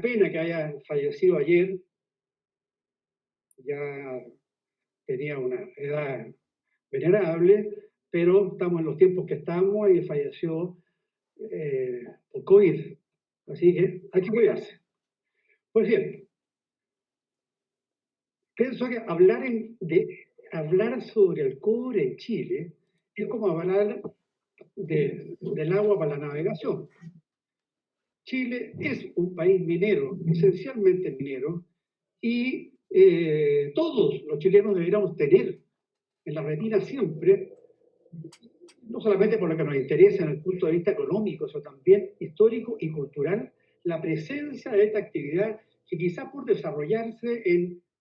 Pena que haya fallecido ayer, ya tenía una edad venerable, pero estamos en los tiempos que estamos y falleció por COVID. Así que hay que cuidarse. Pues bien, pienso que hablar sobre el cobre en Chile es como hablar del agua para la navegación. Chile es un país minero, esencialmente minero, y todos los chilenos deberíamos tener en la retina siempre, no solamente por lo que nos interesa en el punto de vista económico, sino también histórico y cultural, la presencia de esta actividad que quizás por desarrollarse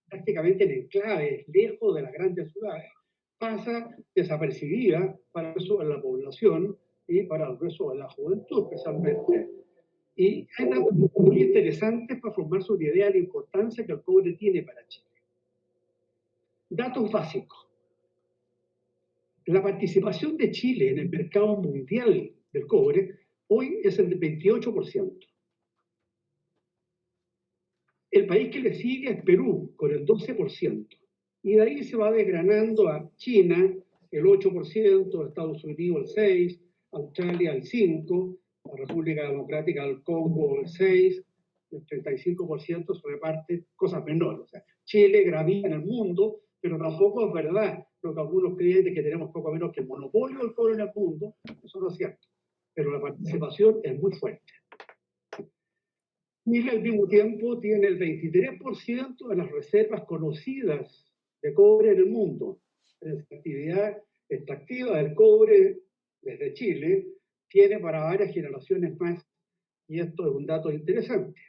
prácticamente en enclaves, lejos de las grandes ciudades, pasa desapercibida para el resto de la población y para el resto de la juventud especialmente. Y hay datos muy interesantes para formarse una idea de la importancia que el cobre tiene para Chile. Datos básicos. La participación de Chile en el mercado mundial del cobre hoy es el de 28%. El país que le sigue es Perú, con el 12%. Y de ahí se va desgranando a China, el 8%, Estados Unidos el 6%, Australia el 5%, la República Democrática del Congo el 6%, el 35% se reparte cosas menores. O sea, Chile gravita en el mundo, pero tampoco es verdad lo que algunos creen de que tenemos poco menos que el monopolio del cobre en el mundo. Eso no es cierto. Pero la participación es muy fuerte. Chile al mismo tiempo tiene el 23% de las reservas conocidas de cobre en el mundo. La actividad extractiva del cobre desde Chile tiene para varias generaciones más, y esto es un dato interesante.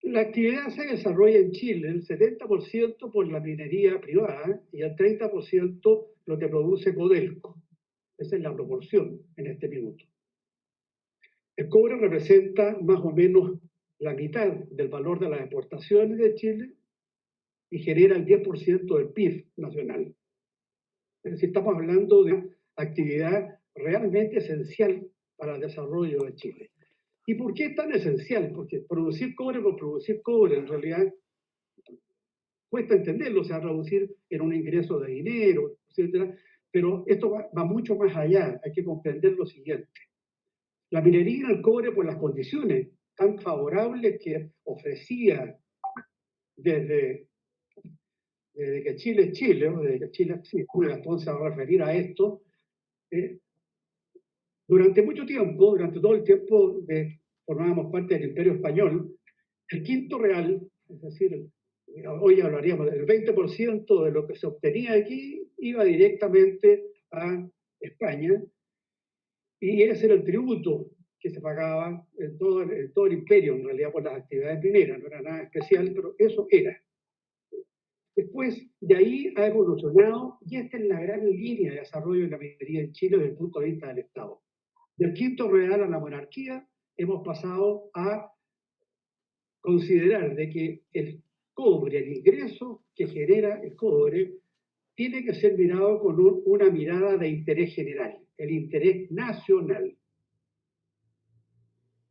La actividad se desarrolla en Chile el 70% por la minería privada y el 30% lo que produce Codelco. Esa es la proporción en este minuto. El cobre representa más o menos la mitad del valor de las exportaciones de Chile y genera el 10% del PIB nacional. Es decir, estamos hablando de una actividad realmente esencial para el desarrollo de Chile. ¿Y por qué es tan esencial? Porque producir cobre por producir cobre en realidad cuesta entenderlo, se va a traducir en un ingreso de dinero, etcétera, pero esto va mucho más allá, hay que comprender lo siguiente. La minería del cobre, por las condiciones tan favorables que ofrecía desde, que Chile es Chile, o desde que Chile existe, entonces a referir a esto, durante mucho tiempo, durante todo el tiempo formábamos parte del Imperio Español, el quinto real, es decir, hoy hablaríamos del 20% de lo que se obtenía aquí, iba directamente a España, y ese era el tributo que se pagaba en todo el imperio, en realidad por las actividades mineras, no era nada especial, pero eso era. Después de ahí ha evolucionado, y esta es la gran línea de desarrollo de la minería en Chile desde el punto de vista del Estado. Del quinto real a la monarquía, hemos pasado a considerar de que el cobre, el ingreso que genera el cobre, tiene que ser mirado con una mirada de interés general, el interés nacional.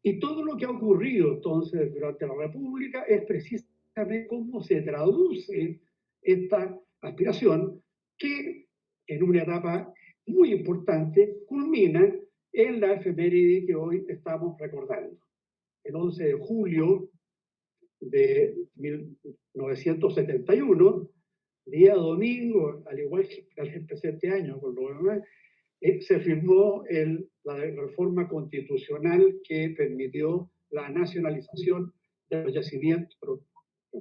Y todo lo que ha ocurrido entonces durante la República es precisamente cómo se traduce esta aspiración que en una etapa muy importante culmina en la efeméride que hoy estamos recordando. El 11 de julio de 1971, día domingo, al igual que el presente año, por lo demás, se firmó la reforma constitucional que permitió la nacionalización de los yacimientos, los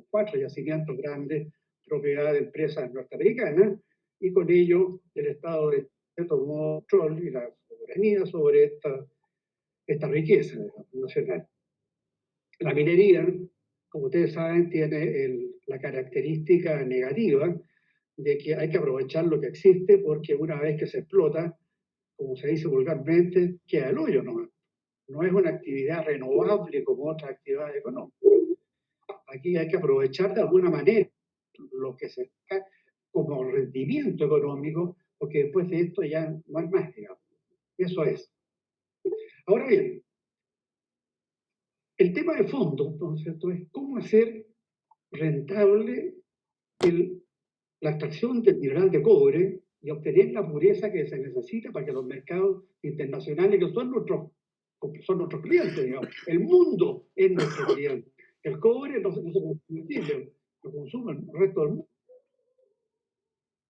4 yacimientos grandes, propiedad de empresas norteamericanas, y con ello el Estado tomó control y la soberanía sobre esta riqueza nacional. La minería, como ustedes saben, tiene la característica negativa de que hay que aprovechar lo que existe porque una vez que se explota, como se dice vulgarmente, queda el hoyo nomás. No es una actividad renovable como otras actividades económicas. Aquí hay que aprovechar de alguna manera lo que se saca como rendimiento económico, porque después de esto ya no hay más, digamos. Eso es. Ahora bien, El tema de fondo, entonces, es cómo hacer rentable la extracción del mineral de cobre y obtener la pureza que se necesita para que los mercados internacionales, que son nuestros clientes, digamos, el mundo es nuestro cliente. El cobre no se consume, lo consume el resto del mundo.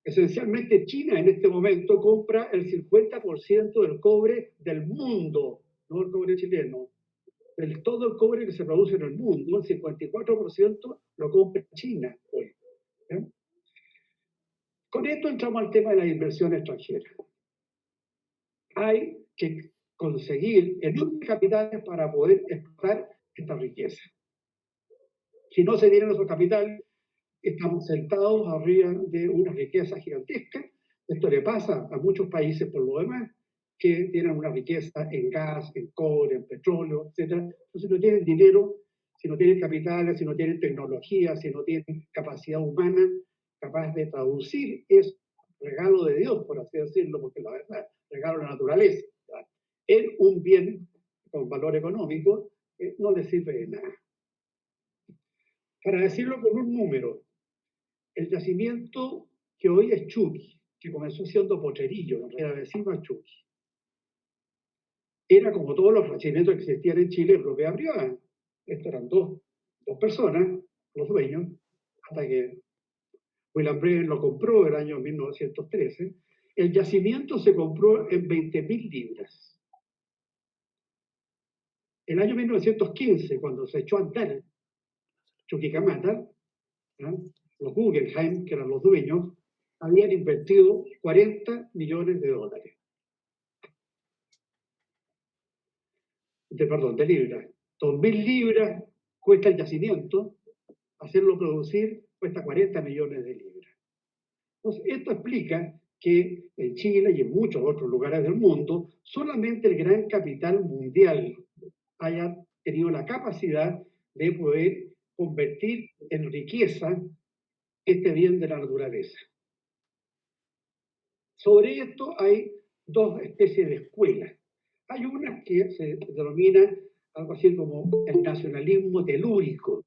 Esencialmente China en este momento compra el 50% del cobre del mundo, no el cobre chileno. Todo el cobre que se produce en el mundo, el 54% lo compra China hoy. ¿Eh? Con esto entramos al tema de la inversión extranjera. Hay que conseguir enormes capitales para poder explotar esta riqueza. Si no se tienen esos capitales, estamos sentados arriba de una riqueza gigantesca. Esto le pasa a muchos países por lo demás, que tienen una riqueza en gas, en cobre, en petróleo, etc. Entonces no tienen dinero, si no tienen capitales, si no tienen tecnología, si no tienen capacidad humana capaz de traducir ese regalo de Dios, por así decirlo, porque la verdad, regalo de la naturaleza, ¿verdad?, en un bien con valor económico, no les sirve de nada. Para decirlo con un número, el yacimiento que hoy es Chuqui, que comenzó siendo Potrerillo, en realidad vecino a Chuqui, era como todos los yacimientos que existían en Chile en propiedad privada. Estos eran dos personas, los dueños, hasta que William Breven lo compró en el año 1913. El yacimiento se compró en 20.000 libras. En el año 1915, cuando se echó a andar Chuquicamata, ¿eh?, los Guggenheim, que eran los dueños, habían invertido 40 millones de dólares. De libras. 2.000 libras cuesta el yacimiento, hacerlo producir cuesta 40 millones de libras. Entonces, esto explica que en Chile y en muchos otros lugares del mundo, solamente el gran capital mundial haya tenido la capacidad de poder convertir en riqueza este bien de la naturaleza. Sobre esto hay dos especies de escuelas. Hay una que se denomina algo así como el nacionalismo telúrico,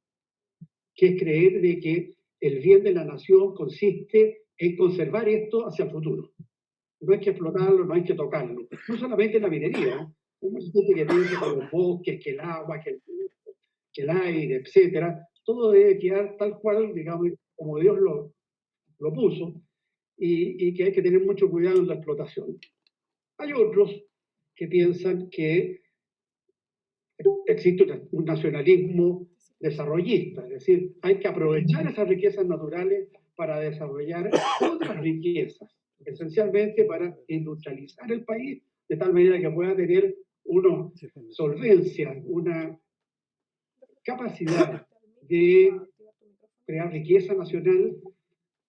que es creer de que el bien de la nación consiste en conservar esto hacia el futuro. No hay que explotarlo, no hay que tocarlo. No solamente la minería, hay mucha gente que piensa que los bosques, que el agua, que el aire, etcétera, todo debe quedar tal cual, digamos, como Dios lo puso, y que hay que tener mucho cuidado en la explotación. Hay otros que piensan que existe un nacionalismo desarrollista, es decir, hay que aprovechar esas riquezas naturales para desarrollar otras riquezas, esencialmente para industrializar el país de tal manera que pueda tener una solvencia, una capacidad de crear riqueza nacional,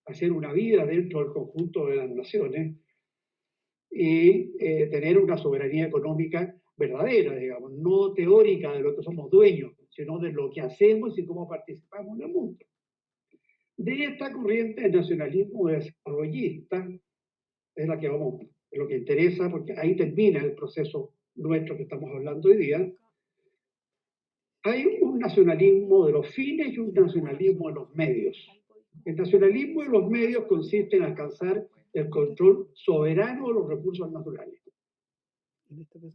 hacer una vida dentro del conjunto de las naciones y tener una soberanía económica verdadera, digamos, no teórica de lo que somos dueños, sino de lo que hacemos y cómo participamos en el mundo. De esta corriente de nacionalismo desarrollista es la que vamos, es lo que interesa, porque ahí termina el proceso nuestro que estamos hablando hoy día. Hay un nacionalismo de los fines y un nacionalismo de los medios. El nacionalismo de los medios consiste en alcanzar el control soberano de los recursos naturales.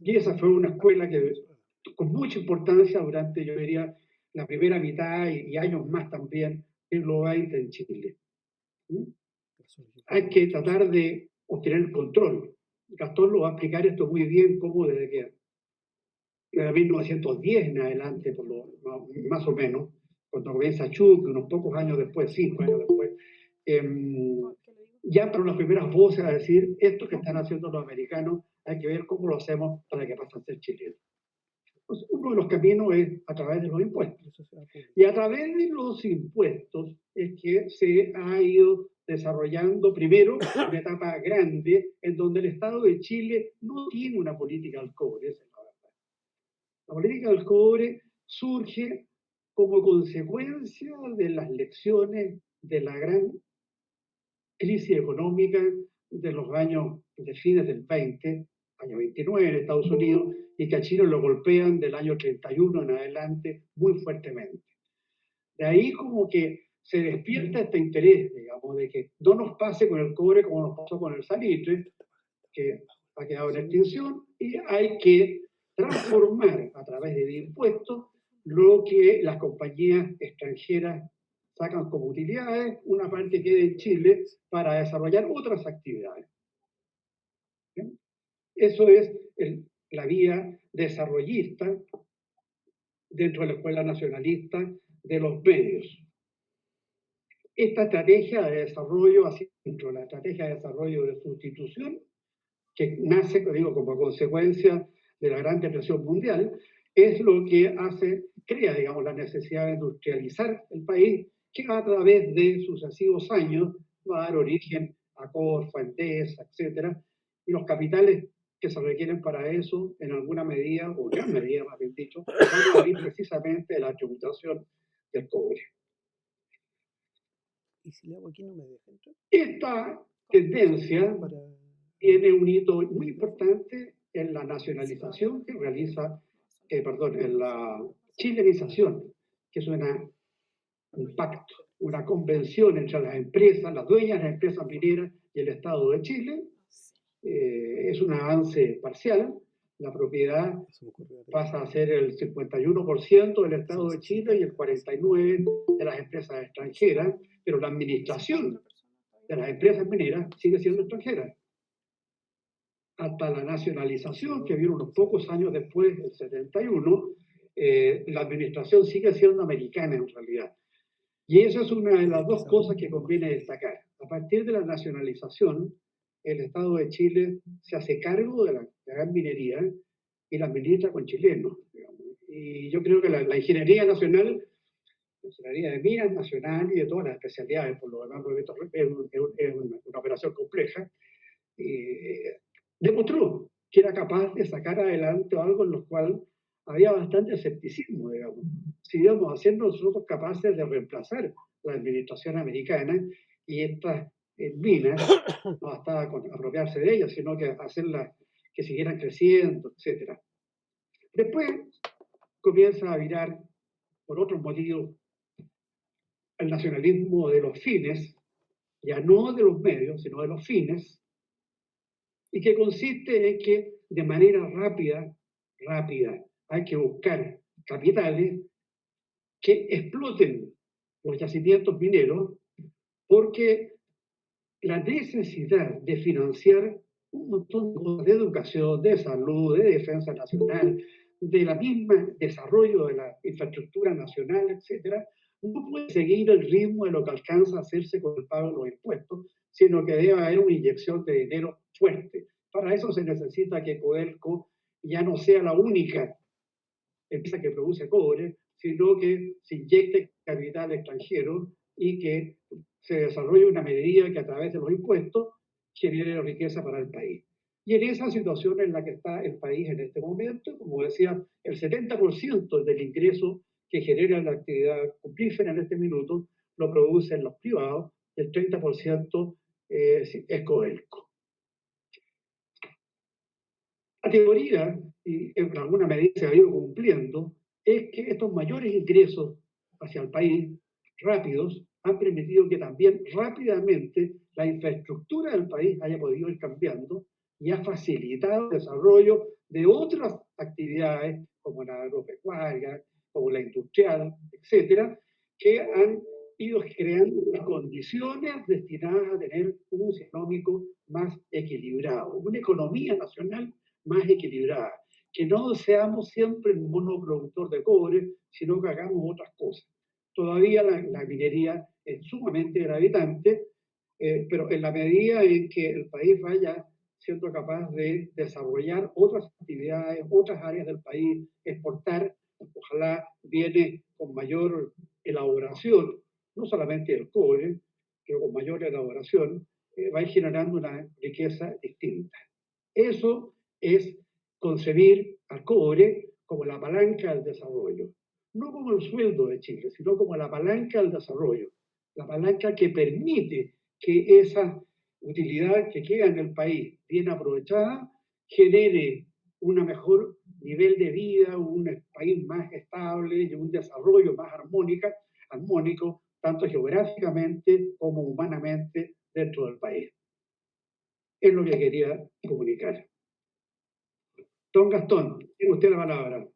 Y esa fue una escuela que con mucha importancia durante, yo diría, la primera mitad y años más también en los 20 en Chile. Hay que tratar de obtener el control. Gastón lo va a explicar esto muy bien, cómo desde 1910 en adelante, más o menos, cuando comienza Chuck, unos pocos años después, 5 años después, ya para las primeras voces a decir, esto que están haciendo los americanos, hay que ver cómo lo hacemos para que pasen a ser chilenos. Entonces, uno de los caminos es a través de los impuestos. Y a través de los impuestos es que se ha ido desarrollando primero una etapa grande en donde el Estado de Chile no tiene una política al cobre, esa es la verdad. La política del cobre surge como consecuencia de las lecciones de la gran crisis económica de los años de fines del 20 año 29 en Estados Unidos, y que a Chile lo golpean del año 31 en adelante muy fuertemente. De ahí como que se despierta este interés, digamos, de que no nos pase con el cobre como nos pasó con el salitre, que ha quedado en extinción, y hay que transformar a través de impuestos lo que las compañías extranjeras sacan como utilidades, una parte queda en Chile para desarrollar otras actividades. ¿Bien? Eso es la vía desarrollista dentro de la escuela nacionalista de los medios. Esta estrategia de desarrollo, así dentro de la estrategia de desarrollo de sustitución, que nace, digo, como consecuencia de la Gran Depresión Mundial, es lo que crea, digamos, la necesidad de industrializar el país, que a través de sucesivos años va a dar origen a Corfo, Endesa, etcétera, y los capitales que se requieren para eso, en alguna medida, o gran medida, más bien dicho, van a venir precisamente de la tributación del cobre. ¿Y si le hago aquí no me deja entrar? Esta tendencia tiene un hito muy importante en la nacionalización que realiza, en la chilenización, que es un pacto, una convención entre las empresas, las dueñas de las empresas mineras y el Estado de Chile. Es un avance parcial. La propiedad pasa a ser el 51% del Estado de Chile y el 49% de las empresas extranjeras, pero la administración de las empresas mineras sigue siendo extranjera. Hasta la nacionalización, que vino unos pocos años después, el 71, la administración sigue siendo americana en realidad. Y esa es una de las dos cosas que conviene destacar. A partir de la nacionalización, el Estado de Chile se hace cargo de la gran minería y la administra con chilenos, digamos. Y yo creo que la ingeniería nacional, la ingeniería de minas nacional y de todas las especialidades, por lo demás, porque esto es una operación compleja, demostró que era capaz de sacar adelante algo en lo cual había bastante escepticismo, digamos. Si íbamos a ser nosotros capaces de reemplazar la administración americana y estas minas, no bastaba con apropiarse de ellas, sino que hacerlas que siguieran creciendo, etc. Después comienza a virar, por otros motivos, el nacionalismo de los fines, ya no de los medios, sino de los fines, y que consiste en que de manera rápida, hay que buscar capitales que exploten los yacimientos mineros, porque la necesidad de financiar un montón de cosas de educación, de salud, de defensa nacional, de la misma desarrollo de la infraestructura nacional, etcétera, no puede seguir el ritmo de lo que alcanza a hacerse con el pago de los impuestos, sino que debe haber una inyección de dinero fuerte. Para eso se necesita que Codelco ya no sea la única empresa que produce cobre, sino que se inyecte capital extranjero y que se desarrolle una medida que a través de los impuestos genere riqueza para el país. Y en esa situación en la que está el país en este momento, como decía, el 70% del ingreso que genera la actividad cuprífera en este minuto lo producen los privados, y el 30% es Codelco. La teoría, y en alguna medida se ha ido cumpliendo, es que estos mayores ingresos hacia el país, rápidos, han permitido que también rápidamente la infraestructura del país haya podido ir cambiando y ha facilitado el desarrollo de otras actividades como la agropecuaria, como la industrial, etcétera, que han ido creando condiciones destinadas a tener un económico más equilibrado, una economía nacional más equilibrada, que no seamos siempre un monoproductor de cobre, sino que hagamos otras cosas. Todavía la minería es sumamente gravitante, pero en la medida en que el país vaya siendo capaz de desarrollar otras actividades, otras áreas del país, exportar, ojalá viene con mayor elaboración, no solamente el cobre, pero con mayor elaboración, va a ir generando una riqueza distinta. Eso es concebir al cobre como la palanca del desarrollo, no como el sueldo de Chile, sino como la palanca del desarrollo, la palanca que permite que esa utilidad que queda en el país bien aprovechada genere un mejor nivel de vida, un país más estable y un desarrollo más armónico, tanto geográficamente como humanamente dentro del país. Es lo que quería comunicar. Don Gastón, tiene usted la palabra.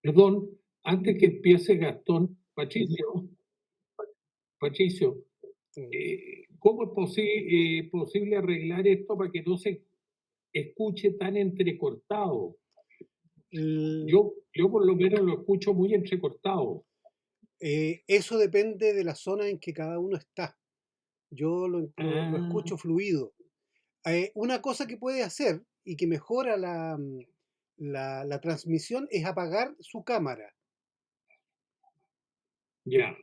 Perdón, antes que empiece Gastón, Patricio, ¿cómo es posible arreglar esto para que no se escuche tan entrecortado? Yo por lo menos lo escucho muy entrecortado. Eso depende de la zona en que cada uno está. Yo lo escucho fluido. Una cosa que puede hacer y que mejora la transmisión es apagar su cámara. Ya.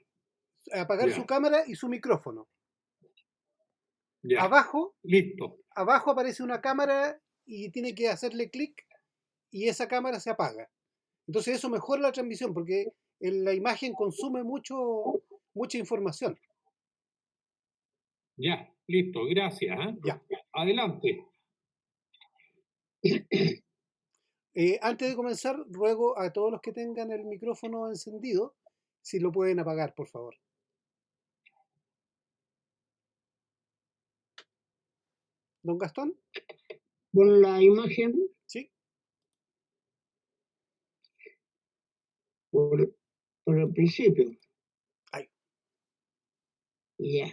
Apagar su cámara y su micrófono. Ya. Abajo, listo. Abajo aparece una cámara y tiene que hacerle clic y esa cámara se apaga. Entonces eso mejora la transmisión porque la imagen consume mucha información. Ya, listo, gracias. Ya. Adelante. Antes de comenzar, ruego a todos los que tengan el micrófono encendido, si lo pueden apagar, por favor. ¿Don Gastón? ¿Con la imagen? Sí. Por el principio. Ahí. Ya.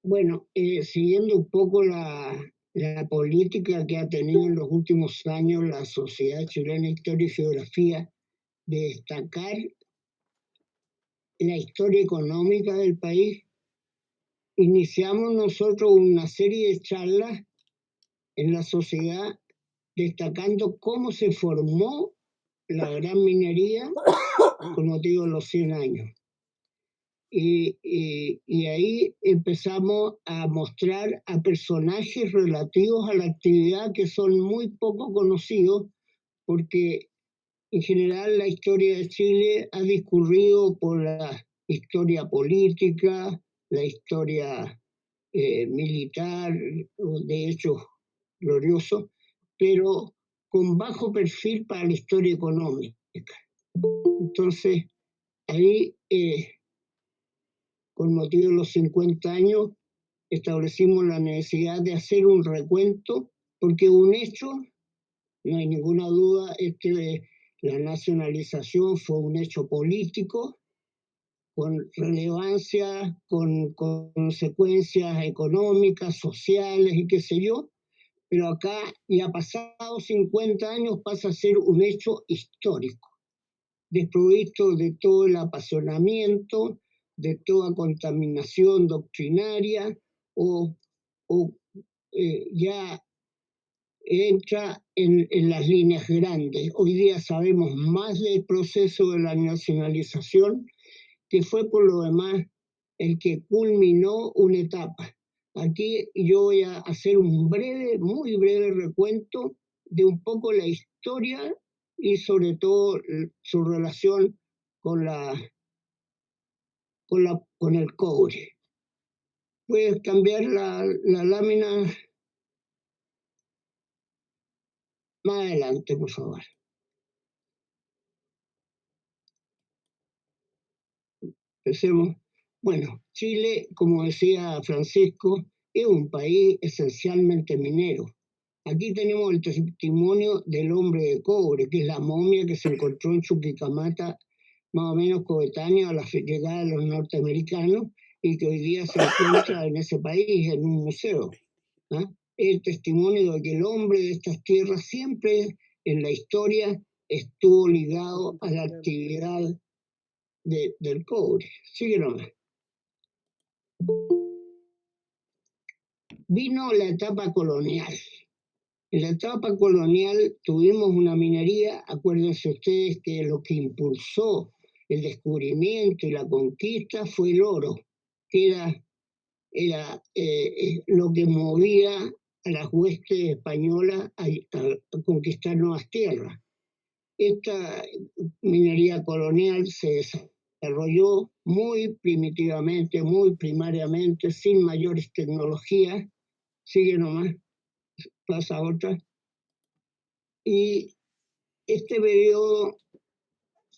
Bueno, siguiendo un poco la política que ha tenido en los últimos años la Sociedad Chilena de Historia y Geografía de destacar la historia económica del país, iniciamos nosotros una serie de charlas en la sociedad destacando cómo se formó la gran minería con motivo de los 100 años. Y ahí empezamos a mostrar a personajes relativos a la actividad que son muy poco conocidos, porque en general la historia de Chile ha discurrido por la historia política, la historia militar, de hechos gloriosos, pero con bajo perfil para la historia económica. Entonces, ahí, con motivo de los 50 años, establecimos la necesidad de hacer un recuento, porque un hecho, no hay ninguna duda, la nacionalización fue un hecho político, con relevancia, con consecuencias económicas, sociales y qué sé yo, pero acá, ya pasados 50 años, pasa a ser un hecho histórico, desprovisto de todo el apasionamiento, de toda contaminación doctrinaria, ya entra en las líneas grandes. Hoy día sabemos más del proceso de la nacionalización, que fue por lo demás el que culminó una etapa. Aquí yo voy a hacer un muy breve recuento de un poco la historia y sobre todo su relación con el cobre. ¿Puedes cambiar la lámina? Más adelante, por favor. Empecemos. Bueno, Chile, como decía Francisco, es un país esencialmente minero. Aquí tenemos el testimonio del hombre de cobre, que es la momia que se encontró en Chuquicamata, más o menos coetáneo a la llegada de los norteamericanos, y que hoy día se encuentra en ese país, en un museo. El testimonio de que el hombre de estas tierras siempre en la historia estuvo ligado a la actividad del cobre. Sigue nomás. Vino la etapa colonial. En la etapa colonial tuvimos una minería, acuérdense ustedes que lo que impulsó el descubrimiento y la conquista fue el oro, que era lo que movía a las huestes españolas a conquistar nuevas tierras. Esta minería colonial se desarrolló muy primitivamente, muy primariamente, sin mayores tecnologías. Sigue nomás, pasa otra. Y este periodo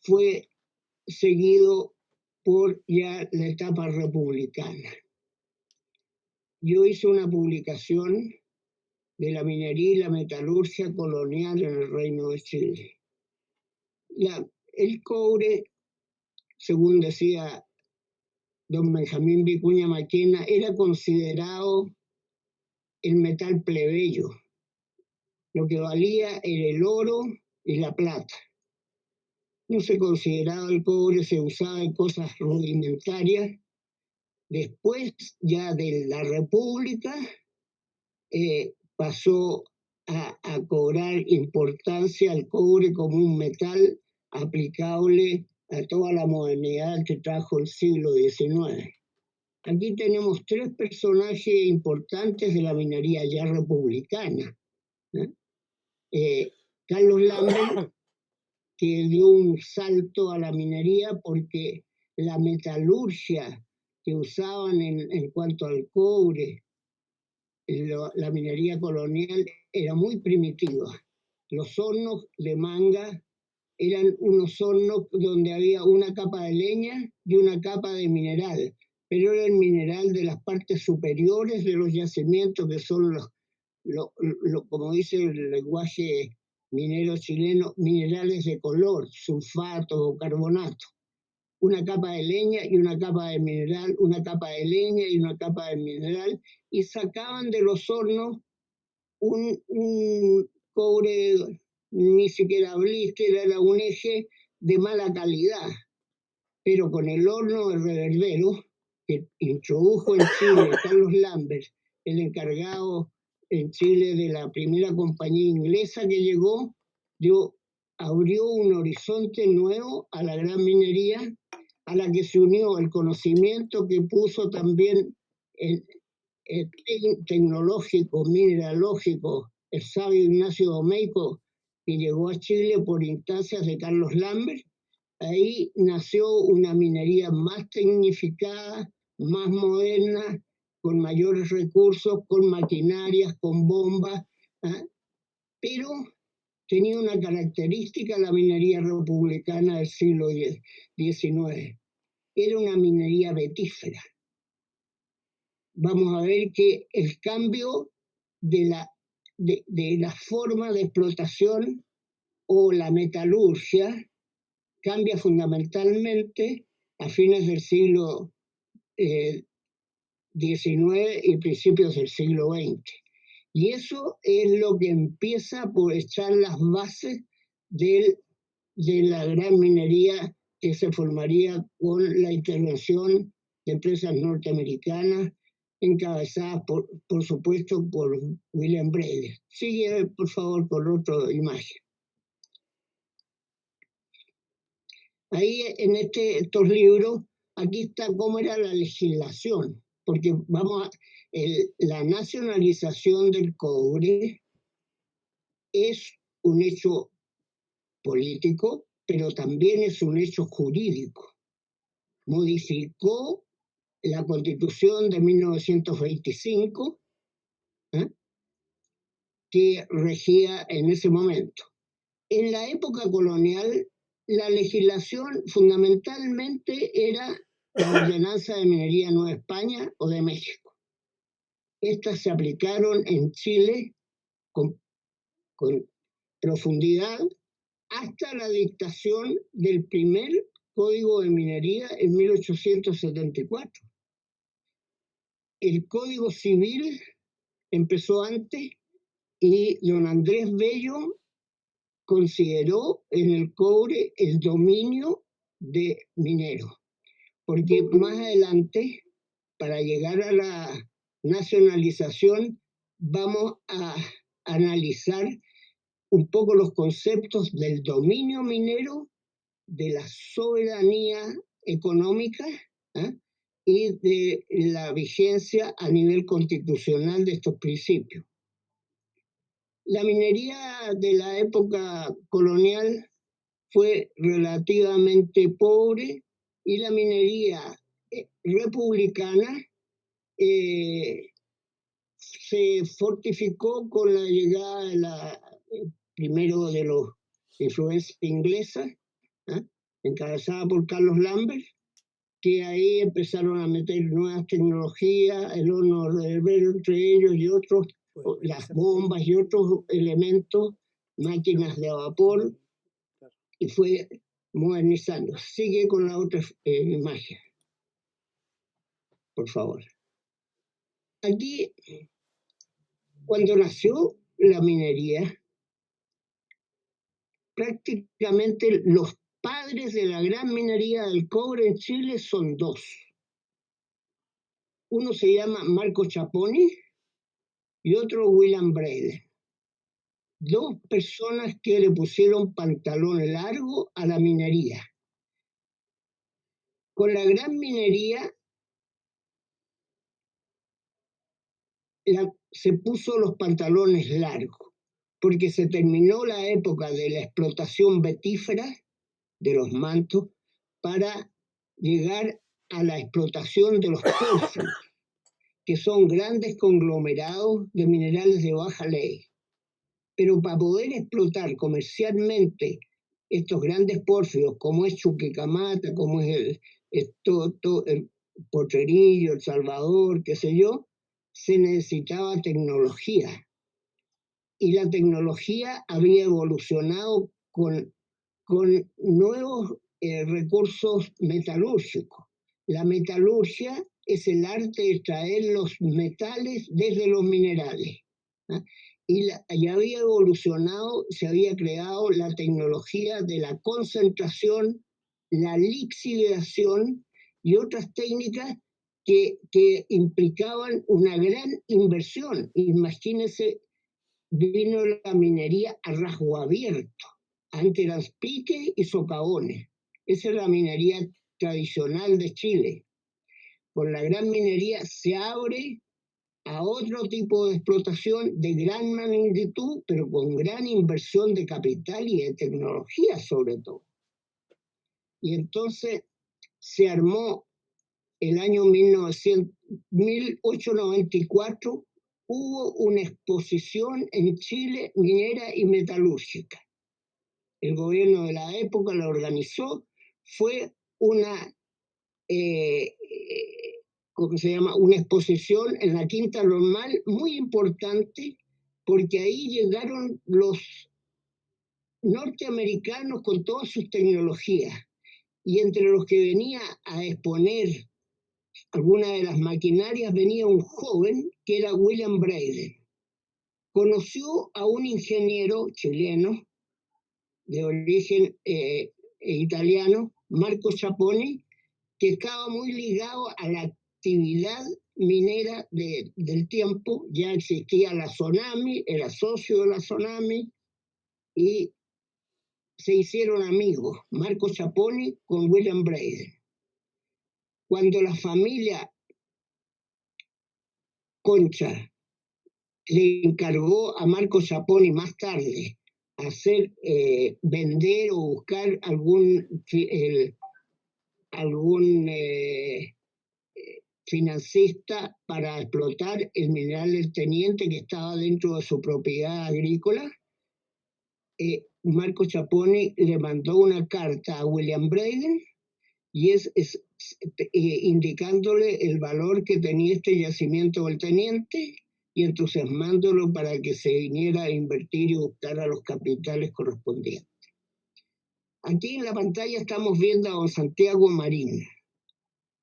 fue seguido por ya la etapa republicana. Yo hice una publicación de la minería y la metalurgia colonial en el Reino de Chile. El cobre, según decía don Benjamín Vicuña Maquena, era considerado el metal plebeyo. Lo que valía era el oro y la plata. No se consideraba el cobre, se usaba en cosas rudimentarias. Después ya de la República pasó a cobrar importancia el cobre como un metal aplicable a toda la modernidad que trajo el siglo XIX. Aquí tenemos tres personajes importantes de la minería ya republicana. Carlos Lambert, que dio un salto a la minería porque la metalurgia que usaban en cuanto al cobre, la minería colonial era muy primitiva. Los hornos de manga eran unos hornos donde había una capa de leña y una capa de mineral, pero era el mineral de las partes superiores de los yacimientos, que son como dice el lenguaje minero chileno, minerales de color, sulfato o carbonato. Una capa de leña y una capa de mineral, una capa de leña y una capa de mineral, y sacaban de los hornos un cobre, ni siquiera blister, era un eje de mala calidad, pero con el horno de Reverbero, que introdujo en Chile Carlos Lambert, el encargado en Chile de la primera compañía inglesa que llegó, abrió un horizonte nuevo a la gran minería, a la que se unió el conocimiento que puso también el tecnológico, mineralógico, el sabio Ignacio Domeyko, que llegó a Chile por instancias de Carlos Lambert. Ahí nació una minería más tecnificada, más moderna, con mayores recursos, con maquinarias, con bombas, pero tenía una característica la minería republicana del siglo XIX. Era una minería vetífera. Vamos a ver que el cambio de la forma de explotación o la metalurgia cambia fundamentalmente a fines del siglo XIX y principios del siglo XX. Y eso es lo que empieza por echar las bases de la gran minería que se formaría con la intervención de empresas norteamericanas encabezadas, por supuesto, por William Bremer. Sigue, por favor, por otra imagen. Ahí en estos libros, aquí está cómo era la legislación, porque la nacionalización del cobre es un hecho político, pero también es un hecho jurídico. Modificó la Constitución de 1925, que regía en ese momento. En la época colonial, la legislación fundamentalmente era la Ordenanza de Minería Nueva España o de México. Estas se aplicaron en Chile con profundidad hasta la dictación del primer Código de Minería en 1874. El Código Civil empezó antes y don Andrés Bello consideró en el cobre el dominio de minero, porque más adelante, para llegar a la nacionalización, vamos a analizar un poco los conceptos del dominio minero, de la soberanía económica y de la vigencia a nivel constitucional de estos principios. La minería de la época colonial fue relativamente pobre, y la minería republicana se fortificó con la llegada primero de los influencias inglesas, encabezada por Carlos Lambert, que ahí empezaron a meter nuevas tecnologías, el horno de Herrero entre ellos y otros, las bombas y otros elementos, máquinas de vapor, y fue modernizando. Sigue con la otra imagen, por favor. Aquí, cuando nació la minería, prácticamente los padres de la gran minería del cobre en Chile son dos. Uno se llama Marco Chaponi y otro William Braden. Dos personas que le pusieron pantalón largo a la minería. Con la gran minería se puso los pantalones largos, porque se terminó la época de la explotación vetífera de los mantos para llegar a la explotación de los pórfidos, que son grandes conglomerados de minerales de baja ley. Pero para poder explotar comercialmente estos grandes pórfidos, como es Chuquicamata, como es el Potrerillo, El Salvador, qué sé yo, se necesitaba tecnología. Y la tecnología había evolucionado con nuevos recursos metalúrgicos. La metalurgia es el arte de extraer los metales desde los minerales. Y había evolucionado, se había creado la tecnología de la concentración, la lixiviación y otras técnicas que implicaban una gran inversión. Imagínense, vino la minería a rasgo abierto. Antes eran piques y socavones. Esa es la minería tradicional de Chile. Con la gran minería se abre a otro tipo de explotación de gran magnitud, pero con gran inversión de capital y de tecnología sobre todo. Y entonces se armó el año 1894, hubo una exposición en Chile minera y metalúrgica. El gobierno de la época la organizó, fue una ¿cómo se llama? Una exposición en la Quinta Normal muy importante, porque ahí llegaron los norteamericanos con todas sus tecnologías, y entre los que venía a exponer algunas de las maquinarias venía un joven que era William Braden. Conoció a un ingeniero chileno de origen italiano, Marco Chaponi, que estaba muy ligado a la actividad minera del tiempo. Ya existía la Sonami, era socio de la Sonami, y se hicieron amigos, Marco Chaponi con William Braden. Cuando la familia Concha le encargó a Marco Chaponi más tarde hacer, vender o buscar algún financista para explotar el mineral del Teniente que estaba dentro de su propiedad agrícola, Marco Chaponi le mandó una carta a William Braden y indicándole el valor que tenía este yacimiento del Teniente y entusiasmándolo para que se viniera a invertir y buscar a los capitales correspondientes. Aquí en la pantalla estamos viendo a don Santiago Marín.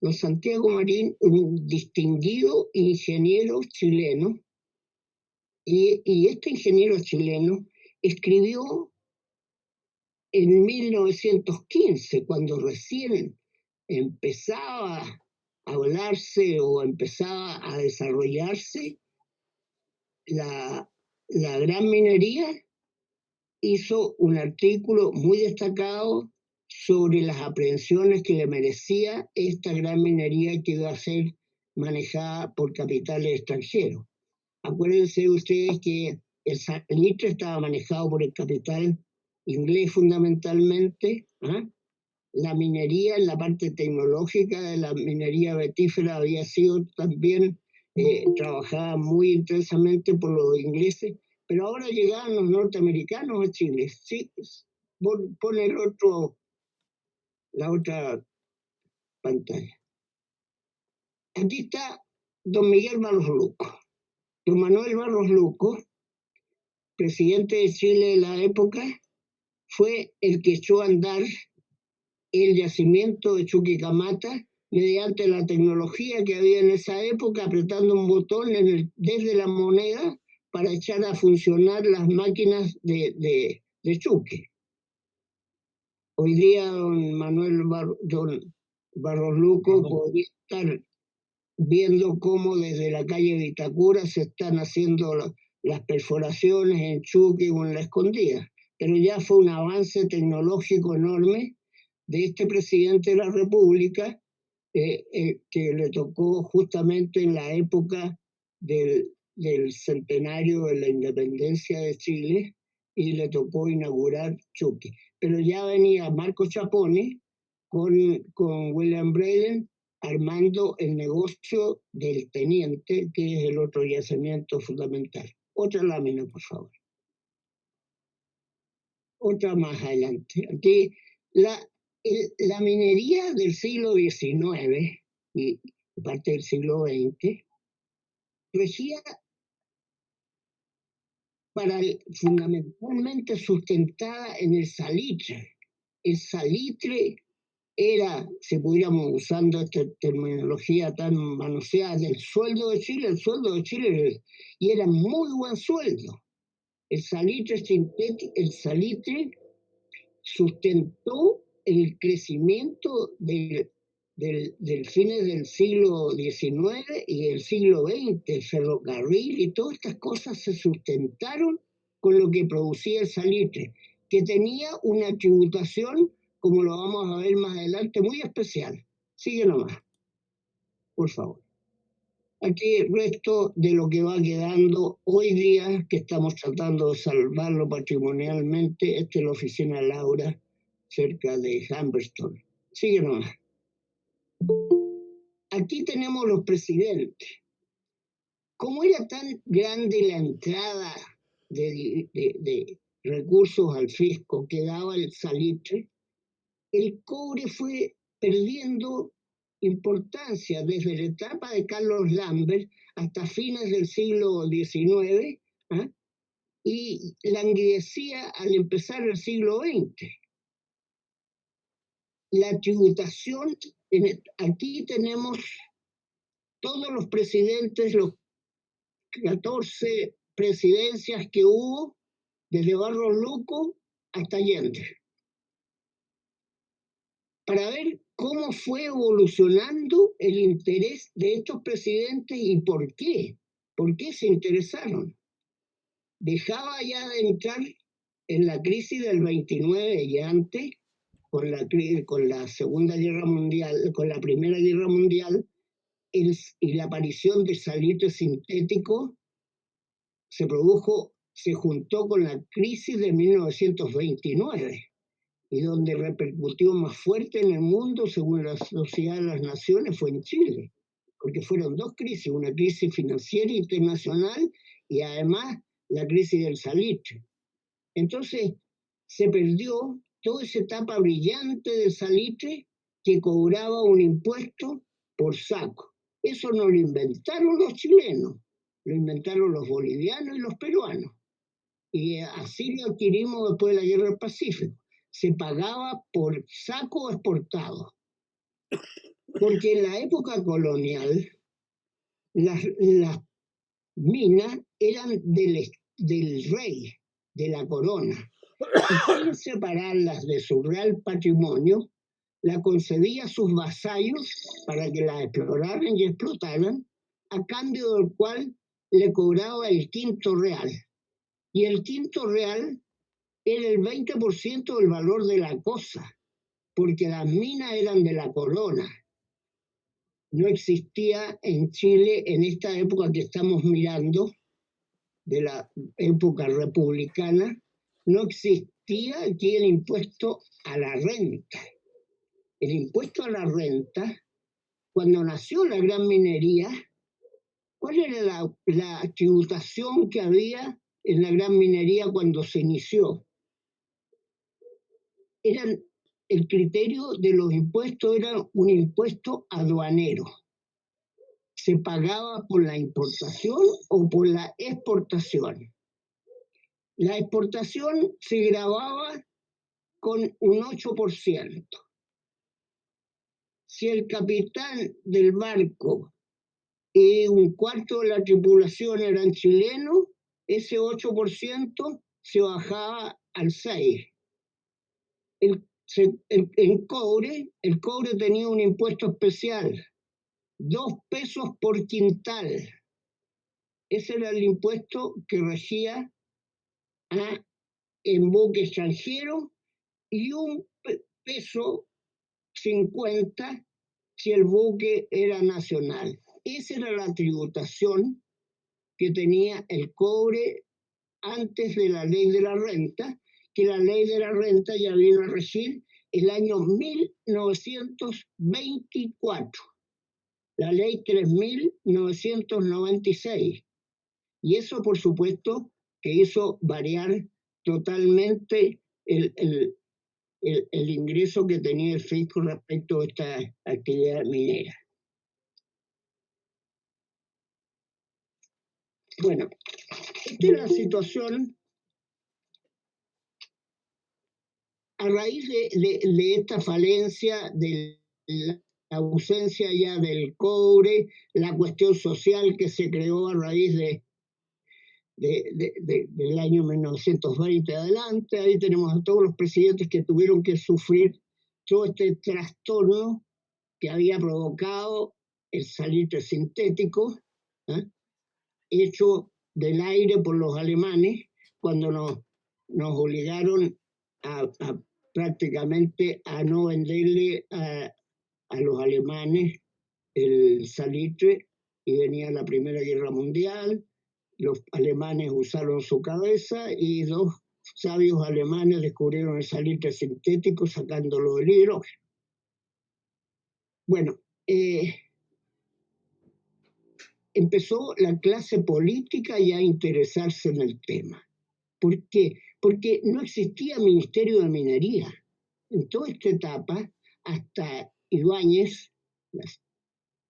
Don Santiago Marín, un distinguido ingeniero chileno, y este ingeniero chileno escribió en 1915, cuando recién empezaba a hablarse o empezaba a desarrollarse la gran minería, hizo un artículo muy destacado sobre las aprehensiones que le merecía esta gran minería que iba a ser manejada por capitales extranjeros. Acuérdense ustedes que el salitre estaba manejado por el capital inglés fundamentalmente, la minería, en la parte tecnológica de la minería vetífera había sido también trabajada muy intensamente por los ingleses, pero ahora llegaban los norteamericanos a Chile. Sí, pon la otra pantalla. Aquí está don Miguel Barros Luco. Don Manuel Barros Luco, presidente de Chile de la época, fue el que echó a andar el yacimiento de Chuquicamata mediante la tecnología que había en esa época, apretando un botón desde la moneda para echar a funcionar las máquinas de Chuque. Hoy día don Barros Luco podría estar viendo cómo desde la calle Vitacura se están haciendo las perforaciones en Chuque o en La Escondida. Pero ya fue un avance tecnológico enorme de este presidente de la República, que le tocó justamente en la época del centenario de la independencia de Chile, y le tocó inaugurar Chuque. Pero ya venía Marco Chapone con William Braden armando el negocio del Teniente, que es el otro yacimiento fundamental. Otra lámina, por favor. Otra más adelante. Aquí la minería del siglo XIX y parte del siglo XX regía fundamentalmente sustentada en el salitre. El salitre era, si pudiéramos usando esta terminología tan manoseada, del sueldo de Chile, y era muy buen sueldo. El salitre sintético, el salitre sustentó el crecimiento del fines del siglo XIX y del siglo XX, el ferrocarril y todas estas cosas se sustentaron con lo que producía el salitre, que tenía una tributación, como lo vamos a ver más adelante, muy especial. Sigue nomás, por favor. Aquí el resto de lo que va quedando hoy día, que estamos tratando de salvarlo patrimonialmente. Esta es la oficina Laura, cerca de Humberston. Sigue nomás. Aquí tenemos los presidentes. Como era tan grande la entrada de recursos al fisco que daba el salitre, el cobre fue perdiendo importancia desde la etapa de Carlos Lambert hasta fines del siglo XIX, y languidecía al empezar el siglo XX. La tributación, aquí tenemos todos los presidentes, los 14 presidencias que hubo, desde Barros Luco hasta Allende, para ver cómo fue evolucionando el interés de estos presidentes y por qué se interesaron. Dejaba ya de entrar en la crisis del 29 y antes, con la Segunda Guerra Mundial, con la Primera Guerra Mundial, y la aparición del salitre sintético se juntó con la crisis de 1929, y donde repercutió más fuerte en el mundo, según la Sociedad de las Naciones, fue en Chile, porque fueron dos crisis, una crisis financiera internacional y además la crisis del salitre. Entonces se perdió toda esa etapa brillante del salitre, que cobraba un impuesto por saco. Eso no lo inventaron los chilenos, lo inventaron los bolivianos y los peruanos. Y así lo adquirimos después de la Guerra del Pacífico. Se pagaba por saco exportado. Porque en la época colonial las minas eran del rey, de la corona. Y sin separarlas de su real patrimonio, la concedía a sus vasallos para que la exploraran y explotaran, a cambio del cual le cobraba el quinto real. Y el quinto real era el 20% del valor de la cosa, porque las minas eran de la corona. No existía en Chile, en esta época que estamos mirando, de la época republicana, no existía aquí el impuesto a la renta. el impuesto a la renta, cuando nació la gran minería, ¿cuál era la tributación que había en la gran minería cuando se inició? El criterio de los impuestos era un impuesto aduanero. Se pagaba por la importación o por la exportación. La exportación se gravaba con un 8%. Si el capitán del barco y un cuarto de la tripulación eran chilenos, ese 8% se bajaba al 6%. En cobre, el cobre tenía un impuesto especial, 2 pesos por quintal. Ese era el impuesto que regía en buque extranjero y 1,50 si el buque era nacional. Esa era la tributación que tenía el cobre antes de la ley de la renta, que la ley de la renta ya vino a regir el año 1924, la ley 3.996. Y eso, por supuesto, que hizo variar totalmente el ingreso que tenía el fisco respecto a esta actividad minera. Bueno, esta es la situación a raíz de esta falencia, de la ausencia ya del cobre, la cuestión social que se creó a raíz del año 1920 adelante. Ahí tenemos a todos los presidentes que tuvieron que sufrir todo este trastorno que había provocado el salitre sintético, hecho del aire por los alemanes, cuando nos obligaron a prácticamente a no venderle a los alemanes el salitre, y venía la Primera Guerra Mundial. Los alemanes usaron su cabeza y 2 sabios alemanes descubrieron el salitre sintético sacándolo del hidrógeno. Bueno, empezó la clase política ya a interesarse en el tema. ¿Por qué? Porque no existía Ministerio de Minería. En toda esta etapa, hasta Ibáñez,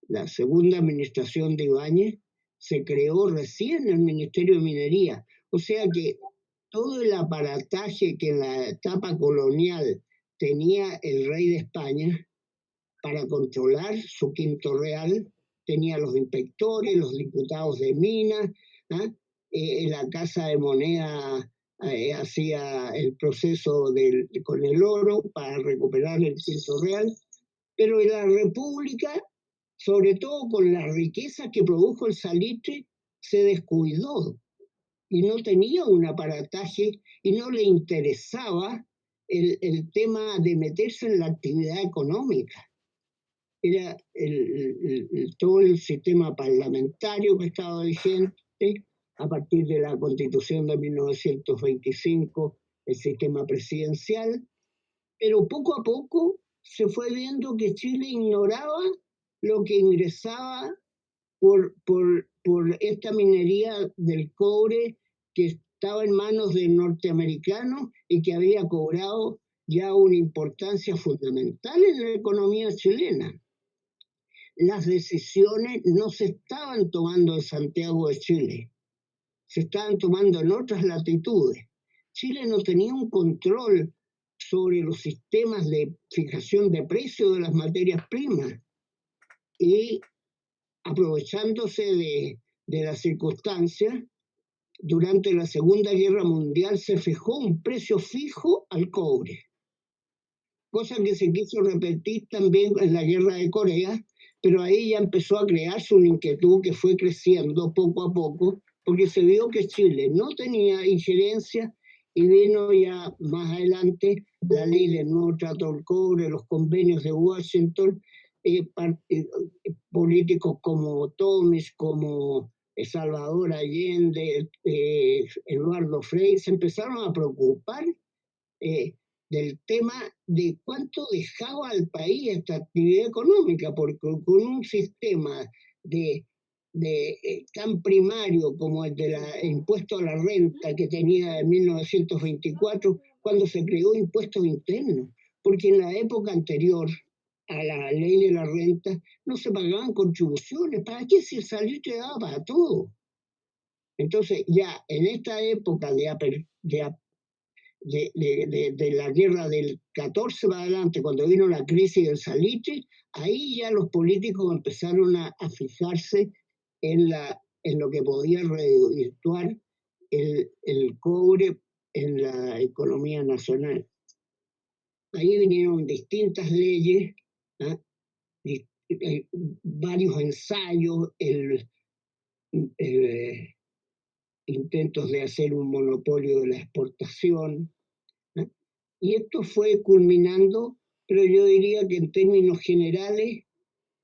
la segunda administración de Ibáñez, se creó recién el Ministerio de Minería. O sea que todo el aparataje que en la etapa colonial tenía el rey de España para controlar su quinto real, tenía los inspectores, los diputados de minas, la Casa de Moneda hacía el proceso con el oro para recuperar el quinto real, pero en la República, sobre todo con la riqueza que produjo el salitre, se descuidó y no tenía un aparataje y no le interesaba el tema de meterse en la actividad económica. Era todo el sistema parlamentario que estaba vigente a partir de la Constitución de 1925, el sistema presidencial, pero poco a poco se fue viendo que Chile ignoraba lo que ingresaba por esta minería del cobre que estaba en manos de norteamericanos y que había cobrado ya una importancia fundamental en la economía chilena. Las decisiones no se estaban tomando en Santiago de Chile, se estaban tomando en otras latitudes. Chile no tenía un control sobre los sistemas de fijación de precios de las materias primas y, aprovechándose de las circunstancias, durante la Segunda Guerra Mundial se fijó un precio fijo al cobre, cosa que se quiso repetir también en la Guerra de Corea, pero ahí ya empezó a crearse una inquietud que fue creciendo poco a poco, porque se vio que Chile no tenía injerencia y vino ya más adelante la ley del nuevo trato del cobre, los convenios de Washington, políticos como Tomis, como Salvador Allende, Eduardo Frei, se empezaron a preocupar del tema de cuánto dejaba al país esta actividad económica, porque con un sistema tan primario como el del impuesto a la renta que tenía en 1924, cuando se creó impuestos internos, porque en la época anterior a la ley de la renta no se pagaban contribuciones. ¿Para qué si el salitre daba para todo? Entonces ya en esta época de la guerra del 14 para adelante, cuando vino la crisis del salitre, ahí ya los políticos empezaron a fijarse en lo que podía redituar el cobre en la economía nacional. Ahí vinieron distintas leyes, varios ensayos, intentos de hacer un monopolio de la exportación, ¿no? Y esto fue culminando, pero yo diría que en términos generales,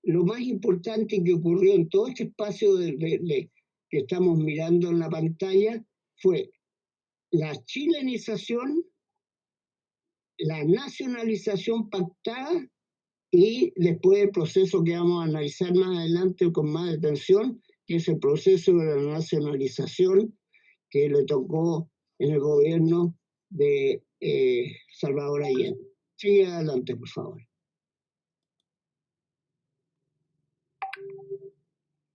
lo más importante que ocurrió en todo este espacio que estamos mirando en la pantalla fue la chilenización, la nacionalización pactada y después el proceso que vamos a analizar más adelante con más detención, que es el proceso de la nacionalización que le tocó en el gobierno de Salvador Allende. Sigue adelante, por favor.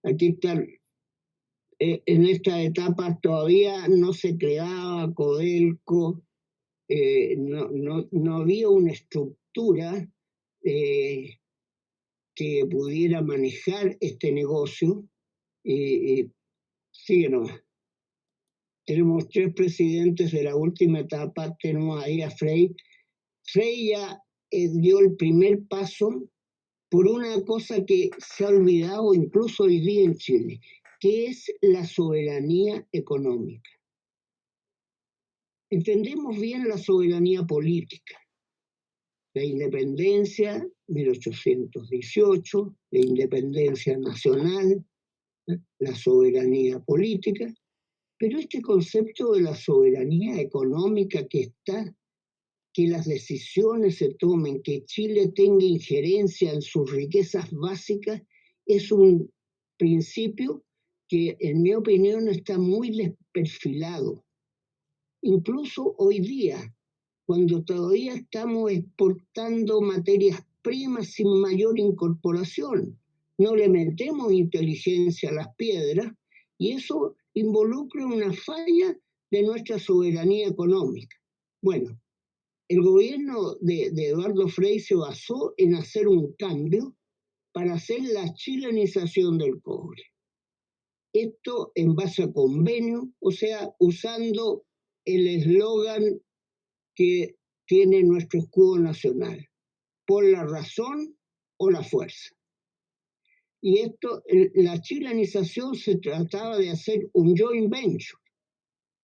Aquí está. En esta etapa todavía no se creaba Codelco, no había una estructura que pudiera manejar este negocio. Sigue nomás. Tenemos 3 presidentes de la última etapa. Tenemos ahí a Frei. Frei ya dio el primer paso por una cosa que se ha olvidado incluso hoy día en Chile, que es la soberanía económica. Entendemos bien la soberanía política. La independencia, 1818, la independencia nacional, la soberanía política, pero este concepto de la soberanía económica que las decisiones se tomen, que Chile tenga injerencia en sus riquezas básicas, es un principio que en mi opinión está muy desperfilado. Incluso hoy día, cuando todavía estamos exportando materias primas sin mayor incorporación, no le metemos inteligencia a las piedras y eso involucra una falla de nuestra soberanía económica. Bueno, el gobierno de Eduardo Frei se basó en hacer un cambio para hacer la chilenización del cobre. Esto en base a convenio, o sea, usando el eslogan que tiene nuestro escudo nacional, por la razón o la fuerza. Y la chilenización se trataba de hacer un joint venture.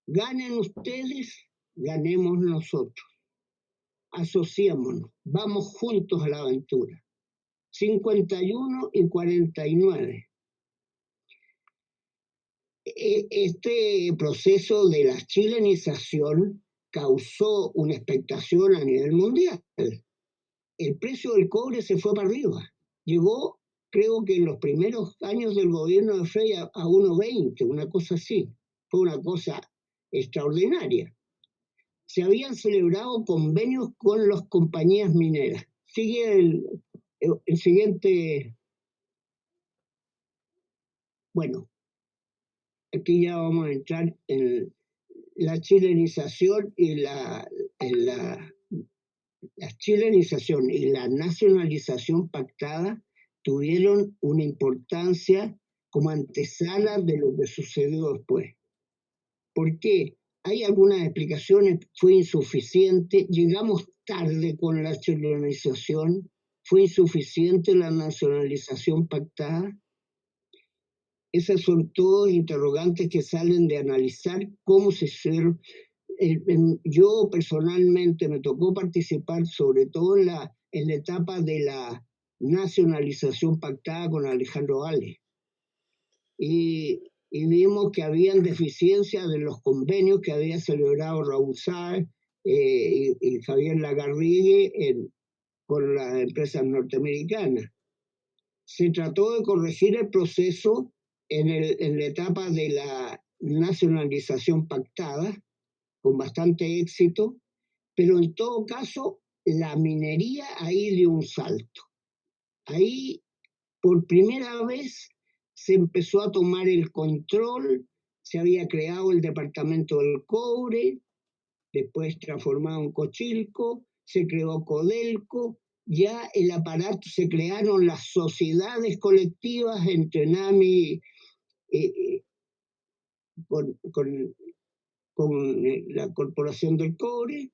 Ganen ustedes, ganemos nosotros. Asociémonos, vamos juntos a la aventura. 51 y 49. Este proceso de la chilenización causó una expectación a nivel mundial. El precio del cobre se fue para arriba. Llegó, creo que en los primeros años del gobierno de Frei a 1.20, una cosa así. Fue una cosa extraordinaria. Se habían celebrado convenios con las compañías mineras. Sigue el siguiente. Bueno, aquí ya vamos a entrar en la chilenización y la chilenización y la nacionalización pactada tuvieron una importancia como antesala de lo que sucedió después. ¿Por qué? Hay algunas explicaciones, fue insuficiente, llegamos tarde con la chilenización, fue insuficiente la nacionalización pactada. Esas son todos interrogantes que salen de analizar cómo se hicieron. Yo personalmente me tocó participar sobre todo en la etapa de la nacionalización pactada con Alejandro Valles. Y vimos que habían deficiencias de los convenios que había celebrado Raúl Sáez y Javier Lagarrigue con las empresas norteamericanas. Se trató de corregir el proceso en la etapa de la nacionalización pactada, con bastante éxito, pero en todo caso la minería ahí dio un salto. Ahí por primera vez se empezó a tomar el control, se había creado el departamento del cobre, después transformado en Cochilco, se creó Codelco, ya el aparato, se crearon las sociedades colectivas entre NAMI con la Corporación del Cobre,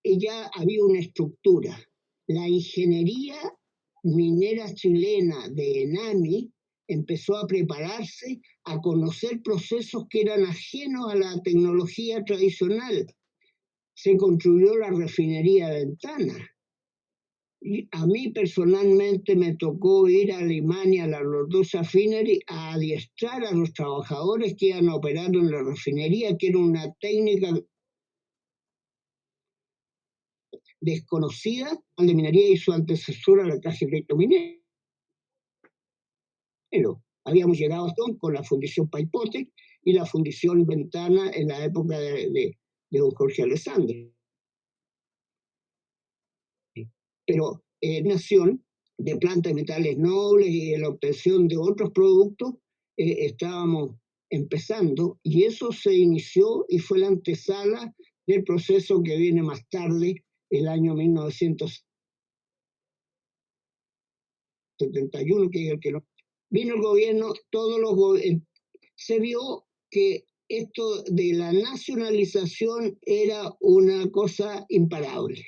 ya había una estructura. La ingeniería minera chilena de ENAMI empezó a prepararse, a conocer procesos que eran ajenos a la tecnología tradicional. Se construyó la refinería de Ventana. Y a mí personalmente me tocó ir a Alemania, a la Lodosa Refinery, a adiestrar a los trabajadores que iban a operar en la refinería, que era una técnica desconocida de minería y su antecesora, la Caja de Crédito Minero. Habíamos llegado a Tom con la Fundición Paipotec y la Fundición Ventana en la época de don Jorge Alessandri. Pero nación de planta de metales nobles y de la obtención de otros productos estábamos empezando, y eso se inició y fue la antesala del proceso que viene más tarde, el año 1971, que es el que vino el gobierno, se vio que esto de la nacionalización era una cosa imparable.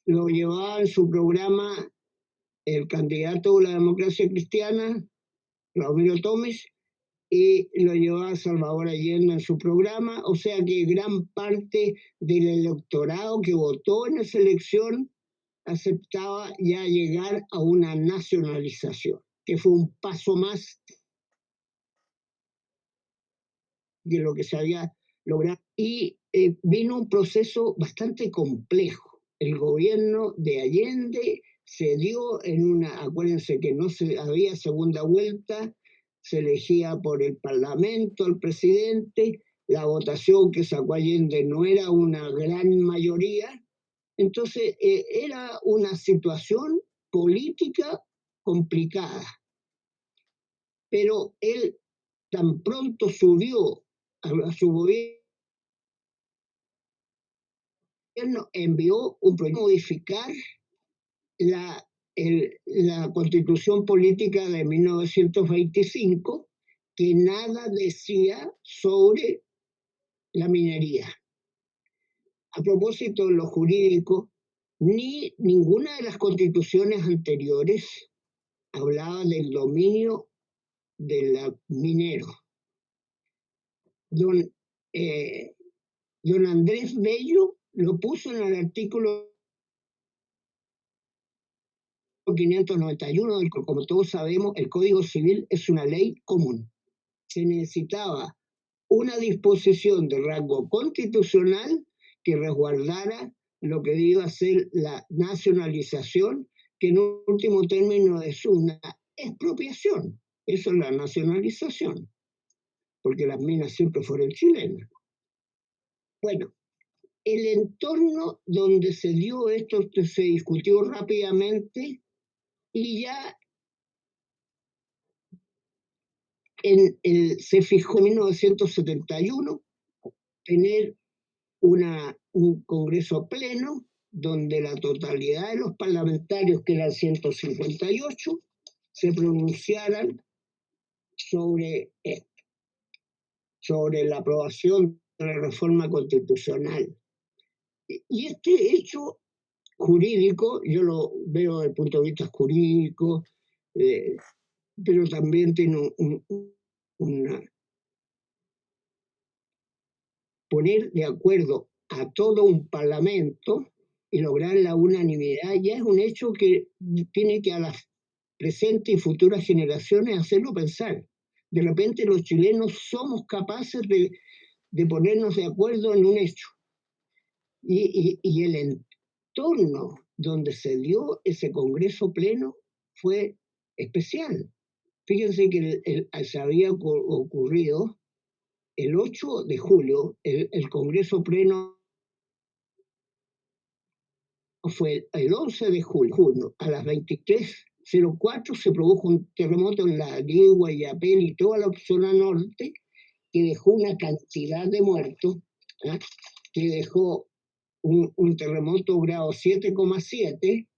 Lo llevaba en su programa el candidato de la Democracia Cristiana, Ramiro Tomes, y lo llevaba Salvador Allende en su programa, o sea que gran parte del electorado que votó en esa elección aceptaba ya llegar a una nacionalización, que fue un paso más de lo que se había logrado. Y vino un proceso bastante complejo. El gobierno de Allende se dio acuérdense que no había segunda vuelta, se elegía por el Parlamento el presidente, la votación que sacó Allende no era una gran mayoría, entonces era una situación política complicada. Pero él tan pronto subió a su gobierno, envió un proyecto de modificar la Constitución Política de 1925, que nada decía sobre la minería. A propósito de lo jurídico, ninguna de las constituciones anteriores hablaba del dominio del minero. Don Andrés Bello lo puso en el artículo 591, como todos sabemos, el Código Civil es una ley común. Se necesitaba una disposición de rango constitucional que resguardara lo que iba a ser la nacionalización, que en último término es una expropiación. Eso es la nacionalización, porque las minas siempre fueron chilenas. Bueno, el entorno donde se dio esto se discutió rápidamente y ya se fijó en 1971 tener un congreso pleno donde la totalidad de los parlamentarios, que eran 158, se pronunciaran sobre la aprobación de la reforma constitucional. Y este hecho jurídico, yo lo veo desde el punto de vista jurídico, pero también tiene poner de acuerdo a todo un parlamento y lograr la unanimidad ya es un hecho que tiene que a las presentes y futuras generaciones hacerlo pensar. De repente los chilenos somos capaces de ponernos de acuerdo en un hecho. Y el entorno donde se dio ese Congreso Pleno fue especial. Fíjense que se había ocurrido el 8 de julio, el Congreso Pleno fue el 11 de julio, a las 23:04 se produjo un terremoto en la Ligua, Yapel y toda la zona norte, que dejó una cantidad de muertos, ¿eh? Que dejó un terremoto grado 7,7,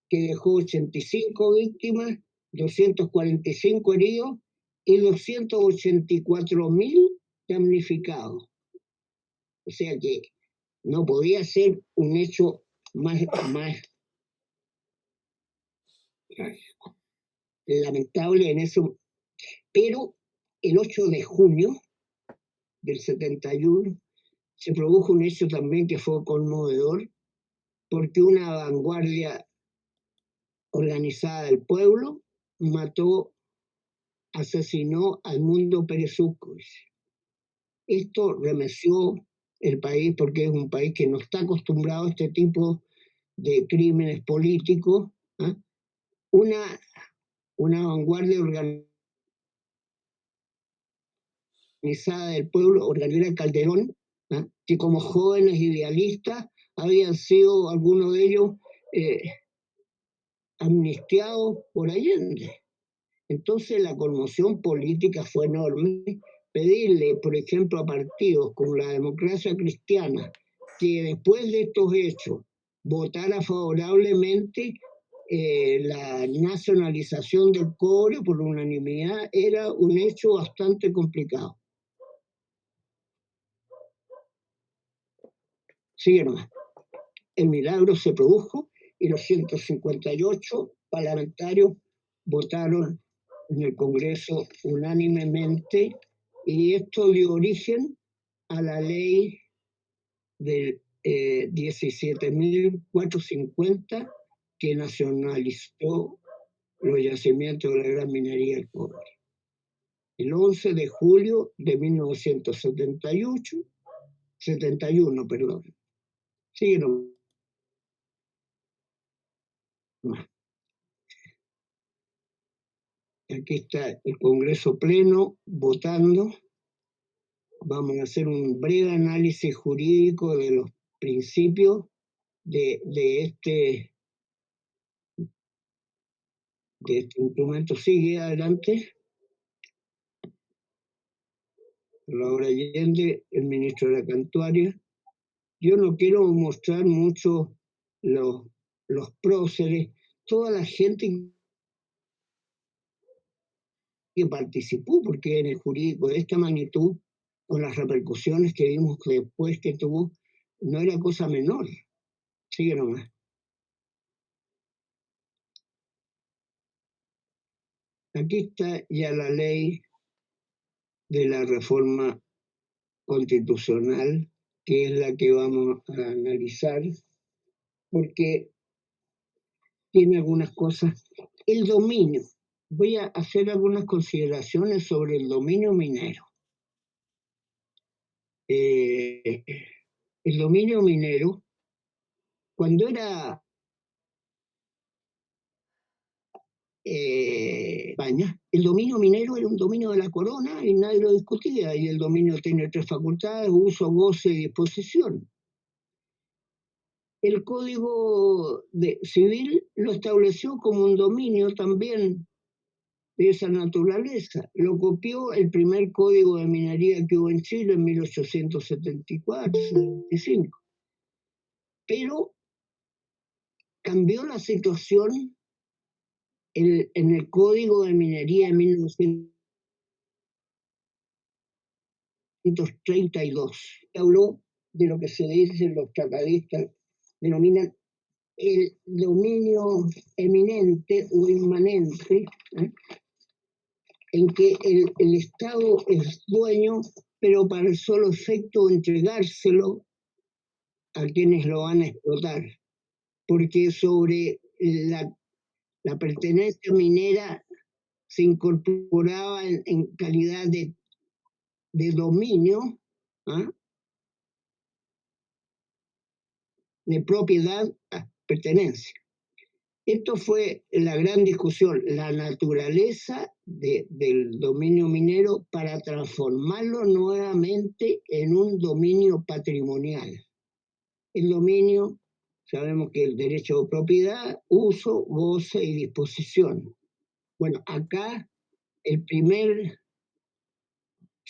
que dejó 85 víctimas, 245 heridos y 284.000 damnificados. O sea que no podía ser un hecho más lamentable en eso. Pero el 8 de junio del 71 se produjo un hecho también que fue conmovedor, porque una vanguardia organizada del pueblo asesinó al Mundo Pérez Uckus. Esto remeció el país porque es un país que no está acostumbrado a este tipo de crímenes políticos. ¿Eh? Una vanguardia organizada del pueblo, organizada Calderón, ¿eh? Que como jóvenes idealistas habían sido algunos de ellos amnistiados por Allende. Entonces la conmoción política fue enorme. Pedirle, por ejemplo, a partidos como la Democracia Cristiana, que después de estos hechos votara favorablemente la nacionalización del cobre por unanimidad, era un hecho bastante complicado. Sigue nomás. El milagro se produjo y los 158 parlamentarios votaron en el Congreso unánimemente, y esto dio origen a la ley del 17.450 que nacionalizó los yacimientos de la gran minería del cobre. El 11 de julio de 1971, perdón. Sí, no. Aquí está el Congreso Pleno votando. Vamos a hacer un breve análisis jurídico de los principios de este instrumento. Sigue adelante. Laura Allende, el ministro de la Cantuaria. Yo no quiero mostrar mucho los próceres, toda la gente que participó, porque en el jurídico de esta magnitud, con las repercusiones que vimos después que tuvo, no era cosa menor. Sigue nomás. Aquí está ya la ley de la reforma constitucional, que es la que vamos a analizar, porque tiene algunas cosas. El dominio. Voy a hacer algunas consideraciones sobre el dominio minero. El dominio minero, cuando era España, el dominio minero era un dominio de la corona y nadie lo discutía, y el dominio tiene 3 facultades: uso, goce y disposición. El Código Civil lo estableció como un dominio también de esa naturaleza. Lo copió el primer código de minería que hubo en Chile en 1874-75. Pero cambió la situación en el Código de Minería de 1932. Habló de lo que se dice, los tratadistas denominan el dominio eminente o inmanente, en que el Estado es dueño, pero para el solo efecto de entregárselo a quienes lo van a explotar, porque sobre la pertenencia minera se incorporaba en calidad de dominio de propiedad, pertenencia. Esto fue la gran discusión, la naturaleza del dominio minero para transformarlo nuevamente en un dominio patrimonial. El dominio, sabemos que el derecho de propiedad, uso, goce y disposición. Bueno, acá el primer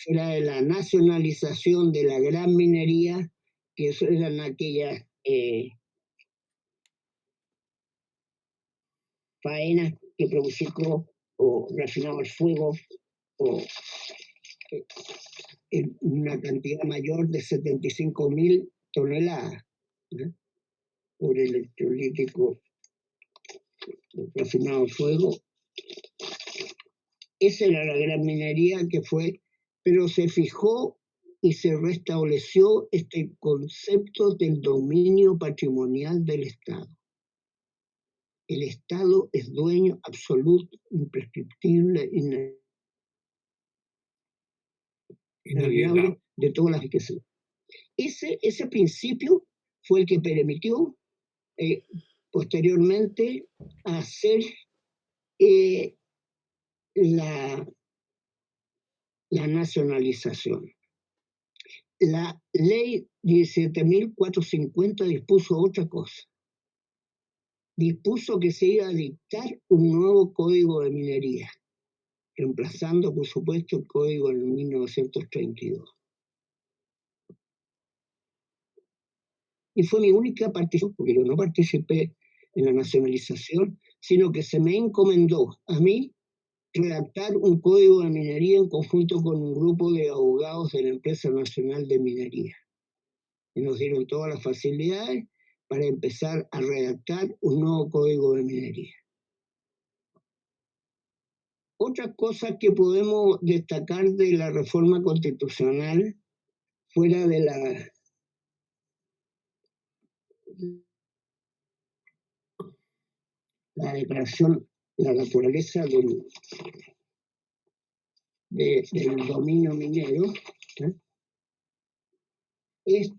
era de la nacionalización de la gran minería, que eso eran aquellas faenas que producía o refinaba el fuego o en una cantidad mayor de 75.000 toneladas, por el electrolítico refinado el fuego. Esa era la gran minería que fue, pero se fijó y se restableció este concepto del dominio patrimonial del Estado. El Estado es dueño absoluto, imprescriptible, inalienable de todas las riquezas. Ese principio fue el que permitió posteriormente hacer la nacionalización. La ley 17.450 dispuso otra cosa. Dispuso que se iba a dictar un nuevo código de minería, reemplazando, por supuesto, el código en 1932. Y fue mi única participación, porque yo no participé en la nacionalización, sino que se me encomendó a mí redactar un código de minería en conjunto con un grupo de abogados de la Empresa Nacional de Minería. Y nos dieron todas las facilidades para empezar a redactar un nuevo código de minería. Otra cosa que podemos destacar de la reforma constitucional, fuera de la declaración, la naturaleza del dominio minero, es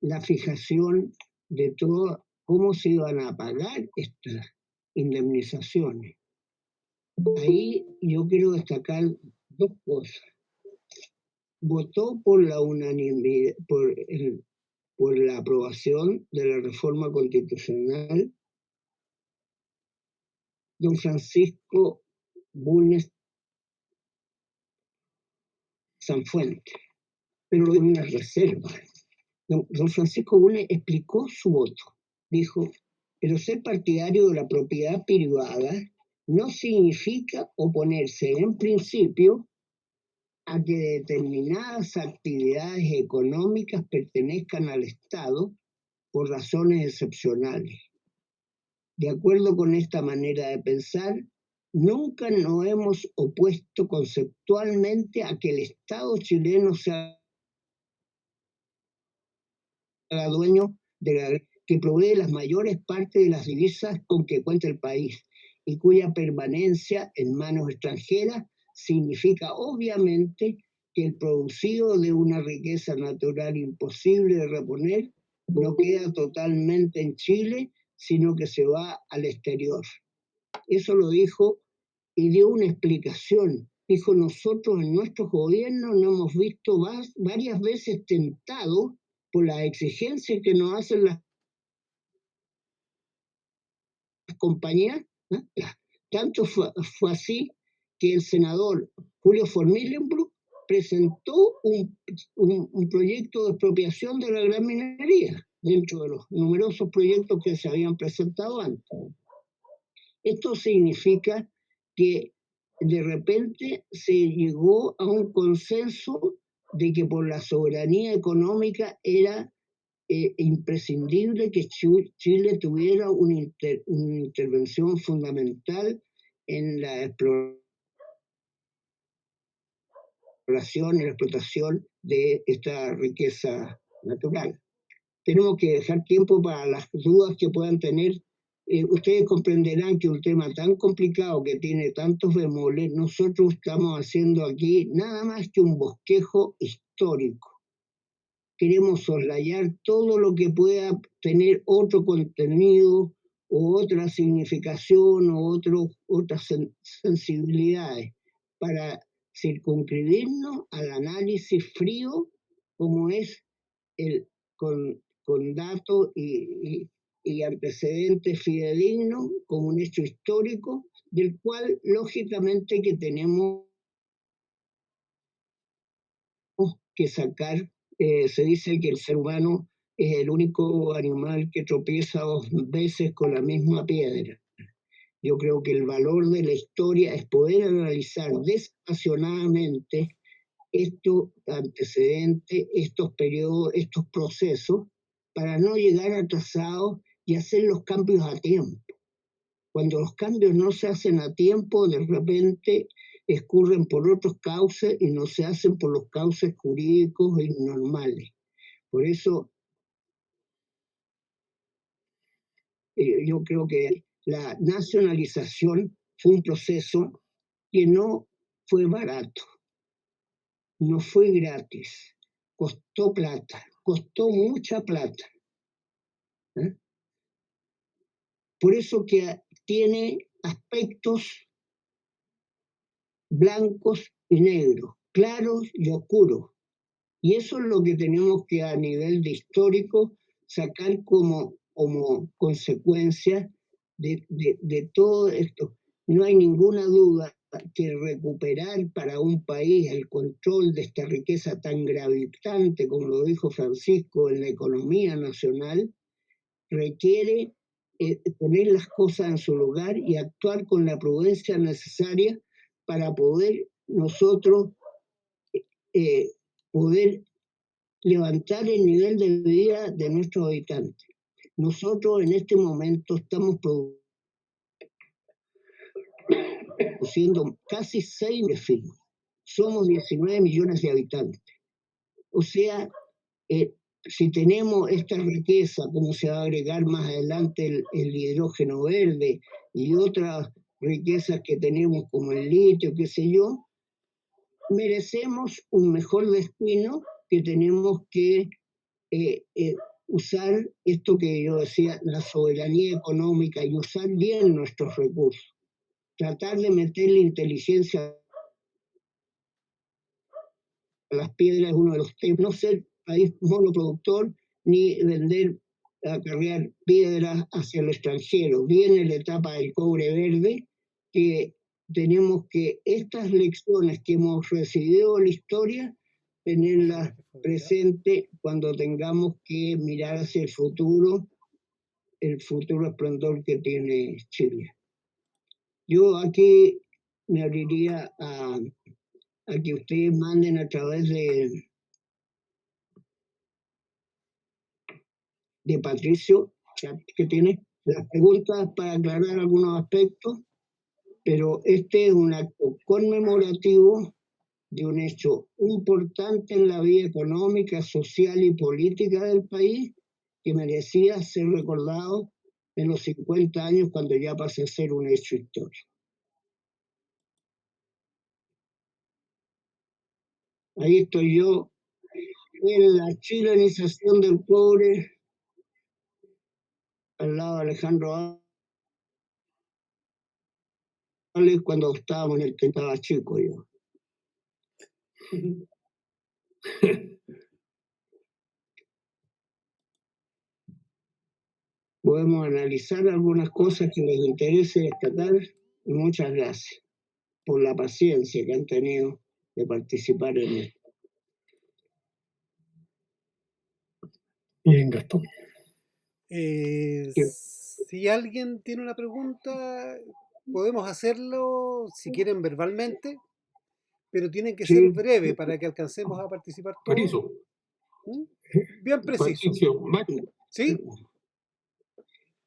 la fijación de todo, cómo se iban a pagar estas indemnizaciones. Ahí yo quiero destacar dos cosas. Votó por la unanimidad, por la aprobación de la reforma constitucional don Francisco Bulnes Sanfuente, pero en una reserva. Don Francisco Bulnes explicó su voto. Dijo, pero ser partidario de la propiedad privada no significa oponerse en principio a que determinadas actividades económicas pertenezcan al Estado por razones excepcionales. De acuerdo con esta manera de pensar, nunca nos hemos opuesto conceptualmente a que el Estado chileno sea dueño que provee las mayores partes de las divisas con que cuenta el país y cuya permanencia en manos extranjeras significa obviamente que el producido de una riqueza natural imposible de reponer no queda totalmente en Chile, sino que se va al exterior. Eso lo dijo y dio una explicación. Dijo, nosotros en nuestro gobierno nos hemos visto varias veces tentados por las exigencias que nos hacen las compañías. Tanto fue así que el senador Julio von Millenburg presentó un proyecto de expropiación de la gran minería dentro de los numerosos proyectos que se habían presentado antes. Esto significa que de repente se llegó a un consenso de que por la soberanía económica era imprescindible que Chile tuviera una intervención fundamental en la exploración y la explotación de esta riqueza natural. Tenemos que dejar tiempo para las dudas que puedan tener. Ustedes comprenderán que un tema tan complicado que tiene tantos bemoles, nosotros estamos haciendo aquí nada más que un bosquejo histórico. queremos soslayar todo lo que pueda tener otro contenido o otra significación o otras sensibilidades para circunscribirnos al análisis frío como es con datos y antecedentes fidedignos como un hecho histórico del cual lógicamente que tenemos que sacar. Se dice que el ser humano es el único animal que tropieza 2 veces con la misma piedra. Yo creo que el valor de la historia es poder analizar desapasionadamente estos antecedentes, estos periodos, estos procesos, para no llegar atrasados y hacer los cambios a tiempo. Cuando los cambios no se hacen a tiempo, de repente escurren por otros cauces y no se hacen por los cauces jurídicos y normales. Por eso yo creo que la nacionalización fue un proceso que no fue barato, no fue gratis, costó plata, costó mucha plata. Por eso que tiene aspectos blancos y negros, claros y oscuros. Y eso es lo que tenemos que a nivel de histórico sacar como consecuencia de todo esto. No hay ninguna duda que recuperar para un país el control de esta riqueza tan gravitante, como lo dijo Francisco, en la economía nacional, requiere poner las cosas en su lugar y actuar con la prudencia necesaria para poder nosotros poder levantar el nivel de vida de nuestros habitantes. Nosotros en este momento estamos produciendo casi 6 firmas. Somos 19 millones de habitantes. O sea, si tenemos esta riqueza, como se va a agregar más adelante el hidrógeno verde y otras riquezas que tenemos como el litio, qué sé yo, merecemos un mejor destino que tenemos que usar esto que yo decía, la soberanía económica y usar bien nuestros recursos. Tratar de meter la inteligencia a las piedras es uno de los temas. No ser país monoproductor ni vender, acarrear piedras hacia el extranjero. Viene la etapa del cobre verde, que tenemos que estas lecciones que hemos recibido en la historia, tenerlas presentes cuando tengamos que mirar hacia el futuro esplendor que tiene Chile. Yo aquí me abriría a que ustedes manden a través de Patricio, que tiene las preguntas para aclarar algunos aspectos, pero este es un acto conmemorativo de un hecho importante en la vida económica, social y política del país, que merecía ser recordado en los 50 años cuando ya pase a ser un hecho histórico. Ahí estoy yo en la chilenización del cobre, al lado de Alejandro Alex, cuando estábamos en el que estaba chico yo. Podemos analizar algunas cosas que les interese destacar. Muchas gracias por la paciencia que han tenido de participar en esto. Bien, Gastón. Si alguien tiene una pregunta, podemos hacerlo, si quieren, verbalmente, pero tienen que ser breve para que alcancemos a participar todos. Patricio. Bien preciso. ¿Sí?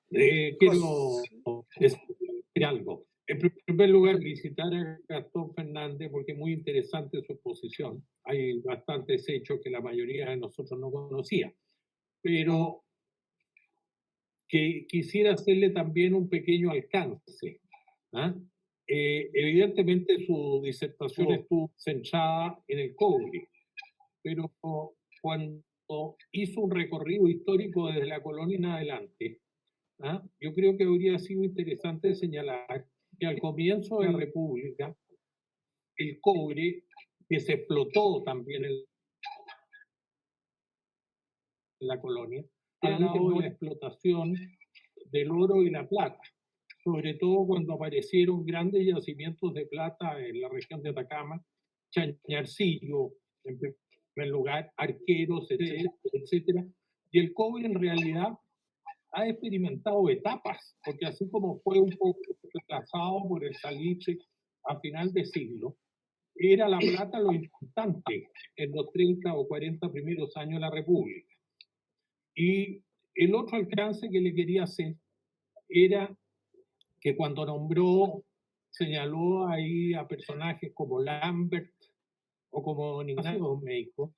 Quiero decir algo. En primer lugar, felicitar a Gastón Fernández porque es muy interesante su exposición. Hay bastantes hechos que la mayoría de nosotros no conocía, pero que quisiera hacerle también un pequeño alcance. Evidentemente su disertación estuvo centrada en el cobre, pero cuando hizo un recorrido histórico desde la colonia en adelante, yo creo que habría sido interesante señalar que al comienzo de la República, el cobre, que se explotó también en la colonia, al lado de la explotación del oro y la plata, sobre todo cuando aparecieron grandes yacimientos de plata en la región de Atacama, Chañarcillo, en primer lugar, Arqueros, etcétera, etcétera. Y el cobre en realidad ha experimentado etapas, porque así como fue un poco desplazado por el salitre a final de siglo, era la plata lo importante en los 30 o 40 primeros años de la República. Y el otro alcance que le quería hacer era que cuando nombró, señaló ahí a personajes como Lambert o como Don Ignacio México,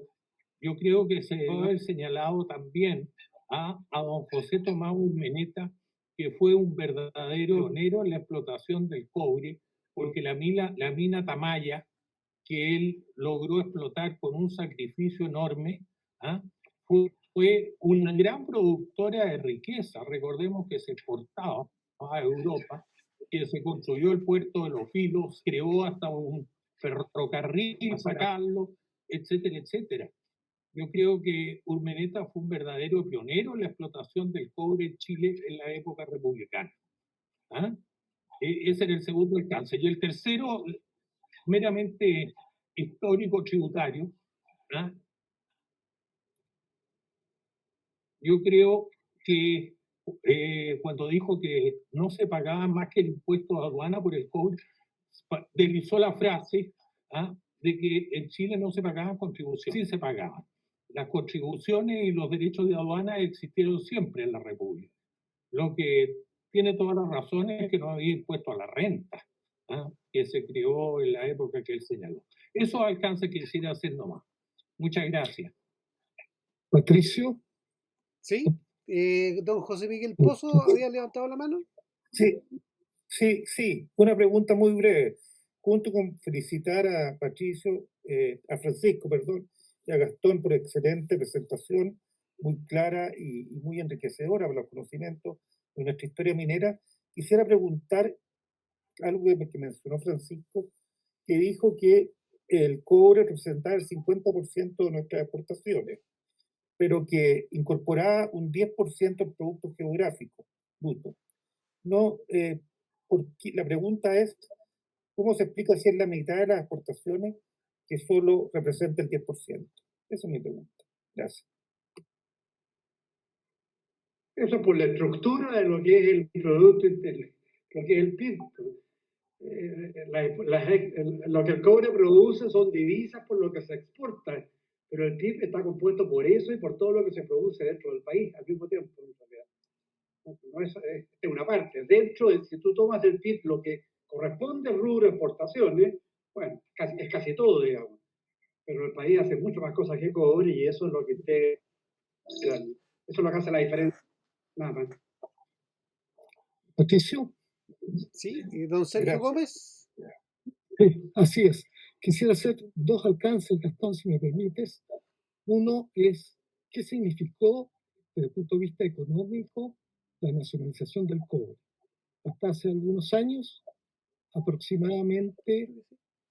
yo creo que se debe haber señalado también a don José Tomás Urmeneta, que fue un verdadero pionero en la explotación del cobre, porque la mina Tamaya, que él logró explotar con un sacrificio enorme, fue una gran productora de riqueza. Recordemos que se exportaba a Europa, que se construyó el puerto de Los Filos, creó hasta un ferrocarril para sacarlo, etcétera, etcétera. Yo creo que Urmeneta fue un verdadero pionero en la explotación del cobre en Chile en la época republicana. Ese era el segundo alcance. Y el tercero, meramente histórico tributario, yo creo que cuando dijo que no se pagaba más que el impuesto de aduana por el cobre, deslizó la frase de que en Chile no se pagaban contribuciones. Sí se pagaban. Las contribuciones y los derechos de aduana existieron siempre en la República. Lo que tiene todas las razones es que no había impuesto a la renta, que se creó en la época que él señaló. Esos alcances quisiera hacer nomás. Muchas gracias. Patricio. Sí, don José Miguel Pozo había levantado la mano. Sí, una pregunta muy breve. Junto con felicitar a Patricio, a Francisco, perdón, y a Gastón por excelente presentación, muy clara y muy enriquecedora para los conocimientos de nuestra historia minera, quisiera preguntar algo que mencionó Francisco, que dijo que el cobre representaba el 50% de nuestras exportaciones, pero que incorporaba un 10% en productos geográficos brutos. No, la pregunta es, ¿cómo se explica si es la mitad de las exportaciones que solo representa el 10%? Esa es mi pregunta. Gracias. Eso por la estructura de lo que es el producto interno, lo que es el PIB. Lo que el cobre produce son divisas por lo que se exporta, pero el PIB está compuesto por eso y por todo lo que se produce dentro del país al mismo tiempo. No es una parte. Dentro, si tú tomas el PIB lo que corresponde al rubro de exportaciones, bueno, es casi todo, digamos. Pero el país hace mucho más cosas que cobre y eso es lo que eso es lo que hace la diferencia. Nada más. Patricio. Sí, don Sergio Gómez. Sí, así es. Quisiera hacer dos alcances, Gastón, si me permites. Uno es, ¿qué significó desde el punto de vista económico la nacionalización del cobre? Hasta hace algunos años, aproximadamente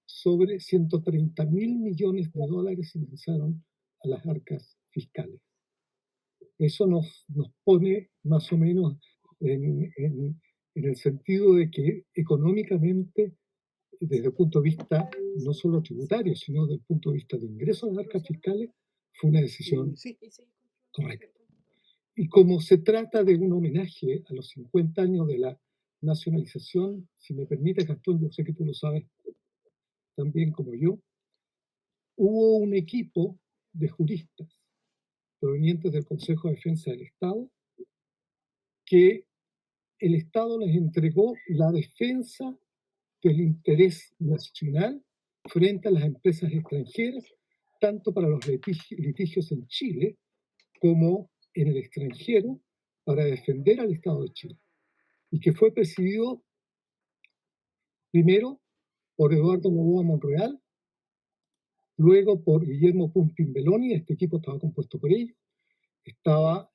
sobre 130.000 millones de dólares ingresaron a las arcas fiscales. Eso nos pone más o menos en el sentido de que económicamente, desde el punto de vista no solo tributario, sino desde el punto de vista de ingresos a las arcas fiscales, fue una decisión correcta. Y como se trata de un homenaje a los 50 años de la nacionalización, si me permite, Gastón, yo sé que tú lo sabes tan bien como yo, hubo un equipo de juristas provenientes del Consejo de Defensa del Estado que el Estado les entregó la defensa del interés nacional frente a las empresas extranjeras, tanto para los litigios en Chile como en el extranjero, para defender al Estado de Chile, y que fue presidido primero por Eduardo Novoa Monreal luego por Guillermo Pumpin Belloni, este equipo estaba compuesto por ellos, estaba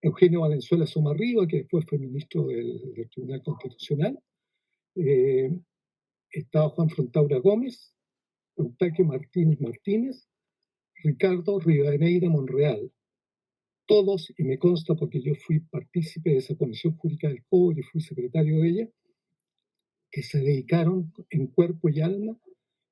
Eugenio Valenzuela Somarriba, que después fue ministro del Tribunal Constitucional, estaba Juan Frontaura Gómez, Eustaquio Martínez Martínez, Ricardo Rivadeneira Monreal, todos, y me consta porque yo fui partícipe de esa comisión jurídica del cobre y fui secretario de ella, que se dedicaron en cuerpo y alma,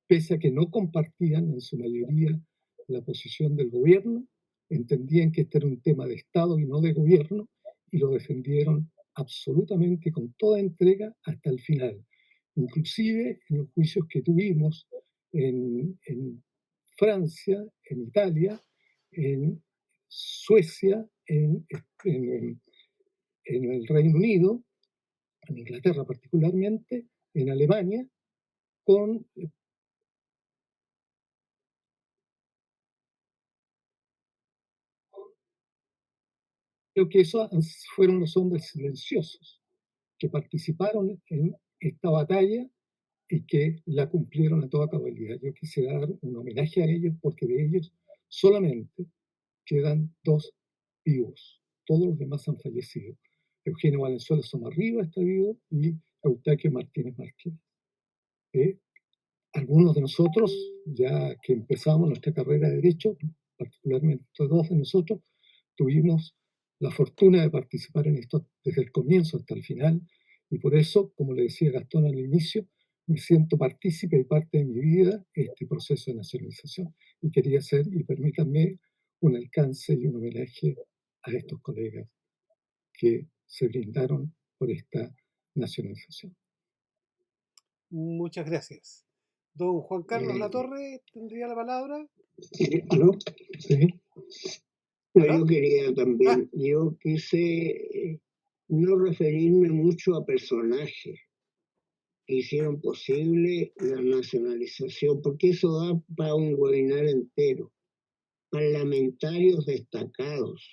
pese a que no compartían en su mayoría la posición del gobierno, entendían que este era un tema de Estado y no de gobierno, y lo defendieron absolutamente con toda entrega hasta el final. Inclusive en los juicios que tuvimos en Francia, en Italia, en Suecia, en el Reino Unido, en Inglaterra particularmente, en Alemania, con creo que esos fueron los hombres silenciosos que participaron en esta batalla y que la cumplieron a toda cabalidad. Yo quisiera dar un homenaje a ellos porque de ellos solamente quedan 2 vivos. Todos los demás han fallecido. Eugenio Valenzuela Somarriba está vivo y Eustaquio Martínez Martínez. Algunos de nosotros, ya que empezamos nuestra carrera de Derecho, particularmente 2 de nosotros, tuvimos la fortuna de participar en esto desde el comienzo hasta el final, y por eso, como le decía Gastón al inicio, me siento partícipe y parte de mi vida este proceso de nacionalización, y quería hacer, y permítanme, un alcance y un homenaje a estos colegas que se brindaron por esta nacionalización. Muchas gracias. Don Juan Carlos Latorre, ¿tendría la palabra? ¿Aló? Sí. No, yo quería también, yo quise no referirme mucho a personajes que hicieron posible la nacionalización, porque eso da para un webinar entero. Parlamentarios destacados.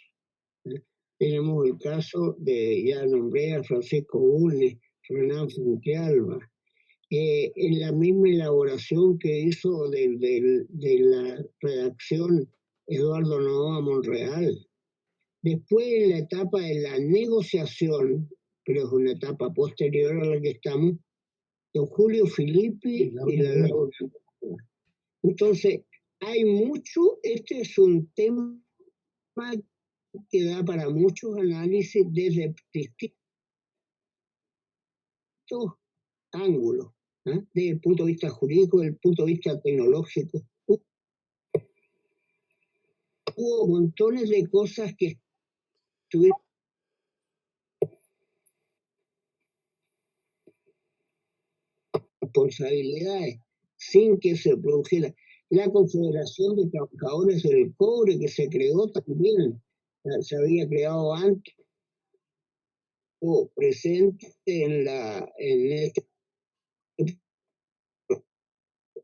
Tenemos el caso de, ya nombré a Francisco Bulnes, Renan Fuentealba, en la misma elaboración que hizo de la redacción Eduardo Novoa Monreal. Después, en la etapa de la negociación, pero es una etapa posterior a la que estamos, don Julio Filippi y la Laura. Entonces, hay mucho, este es un tema que da para muchos análisis desde distintos ángulos, desde el punto de vista jurídico, desde el punto de vista tecnológico. Hubo montones de cosas que tuvieron responsabilidades sin que se produjera. La Confederación de Trabajadores del Cobre, que se creó también, se había creado antes o presente en esta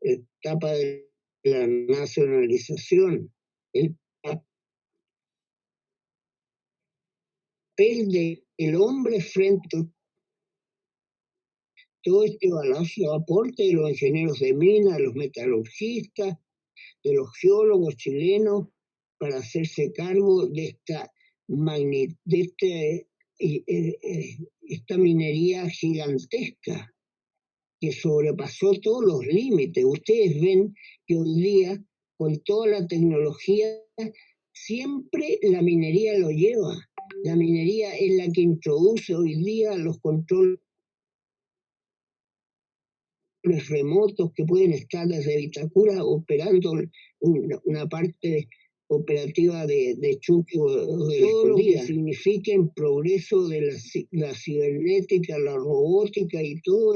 etapa de la nacionalización. El papel del hombre frente a todo este valioso aporte de los ingenieros de mina, de los metalurgistas, de los geólogos chilenos, para hacerse cargo de esta minería gigantesca que sobrepasó todos los límites. Ustedes ven que hoy día, con toda la tecnología, siempre la minería lo lleva. La minería es la que introduce hoy día los controles remotos que pueden estar desde Vitacura operando una parte operativa de Chucky o de todo lo que significa el progreso de la cibernética, la robótica y todo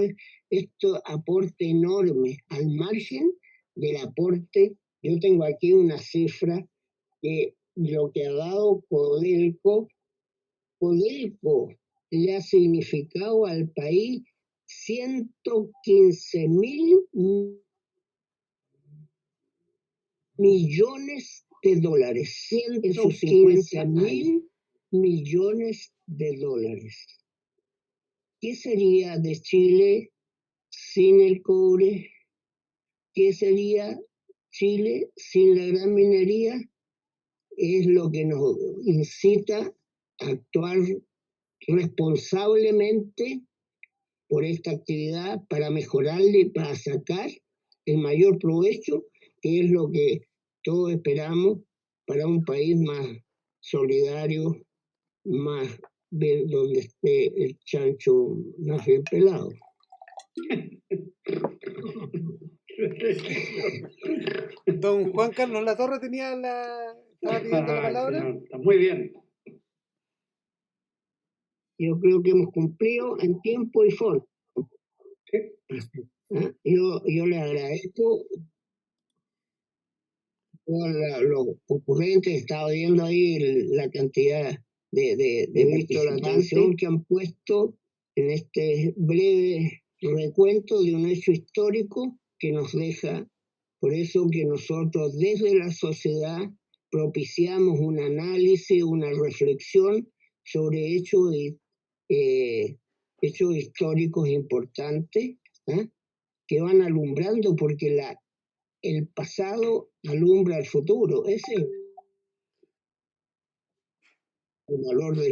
esto aporte enorme al margen del aporte. Yo tengo aquí una cifra de lo que ha dado Codelco. Codelco le ha significado al país 115.000 millones de dólares. 115.000 millones de dólares. ¿Qué sería de Chile sin el cobre, ¿qué sería Chile sin la gran minería? Es lo que nos incita a actuar responsablemente por esta actividad para mejorarle y para sacar el mayor provecho, que es lo que todos esperamos para un país más solidario, más donde esté el chancho más bien pelado. Don Juan Carlos Latorre estaba pidiendo la palabra. Señor, está muy bien. Yo creo que hemos cumplido en tiempo y forma. ¿Sí? Yo le agradezco lo ocurrente. Estaba viendo ahí la cantidad de visto la atención que han puesto en este breve recuento de un hecho histórico que nos deja. Por eso que nosotros desde la sociedad propiciamos un análisis, una reflexión sobre hechos históricos importantes, que van alumbrando, porque el pasado alumbra el futuro. Ese es el valor de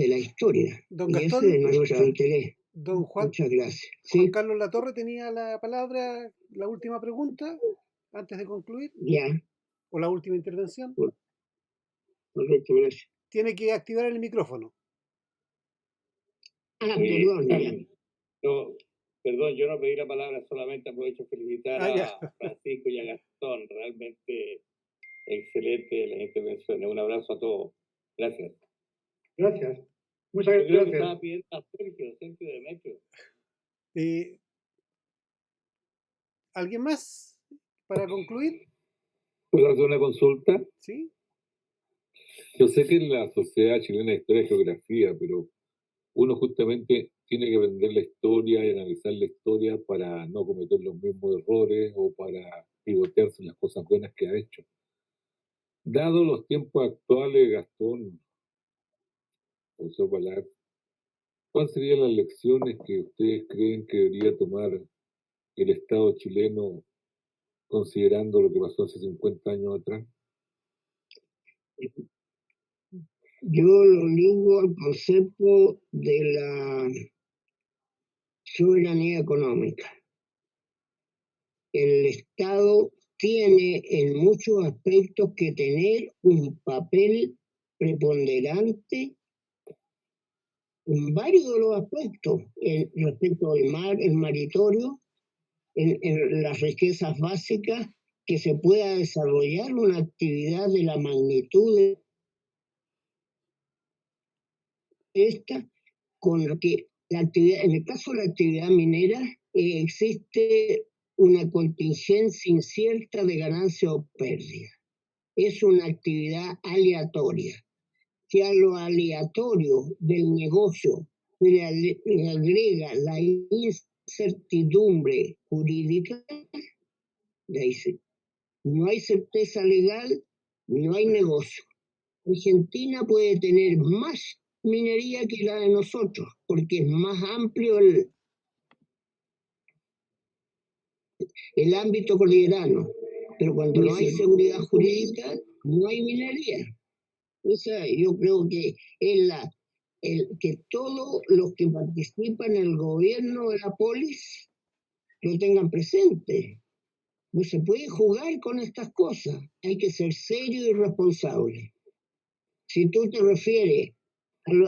la historia. Don Y Gastón, ese es nuestro interés. Don Juan, Muchas gracias. Juan ¿Sí? Carlos Latorre tenía la palabra, la última pregunta, antes de concluir, Ya, o la última intervención. correcto, gracias. Tiene que activar el micrófono. Perdón, ya. No, perdón, yo no pedí la palabra, solamente aprovecho felicitar a Francisco y a Gastón. Realmente excelente las intervenciones. Un abrazo a todos. Gracias. Gracias. Muchas Yo creo que gracias. estaba pidiendo a Sergio de Metro. ¿Alguien más para concluir? ¿Puedo hacer una consulta? Sí. Yo sé que en la Sociedad Chilena de Historia y Geografía, pero uno justamente tiene que aprender la historia y analizar la historia para no cometer los mismos errores o para pivotearse en las cosas buenas que ha hecho. Dado los tiempos actuales, Gastón, José Palar, ¿cuáles serían las lecciones que ustedes creen que debería tomar el Estado chileno considerando lo que pasó hace 50 años atrás? Yo lo ligo al concepto de la soberanía económica. El Estado tiene en muchos aspectos que tener un papel preponderante en varios de los aspectos, respecto al mar, el maritorio, en las riquezas básicas, que se pueda desarrollar una actividad de la magnitud de esta, con lo que la actividad, en el caso de la actividad minera, existe una contingencia incierta de ganancia o pérdida. Es una actividad aleatoria. Si a lo aleatorio del negocio le agrega la incertidumbre jurídica, no hay certeza legal, no hay negocio. Argentina puede tener más minería que la de nosotros, porque es más amplio el ámbito cordillerano, pero cuando no hay seguridad jurídica, no hay minería. O sea, yo creo que es que todos los que participan en el gobierno de la polis lo tengan presente. No se puede jugar con estas cosas, hay que ser serio y responsable. Si tú te refieres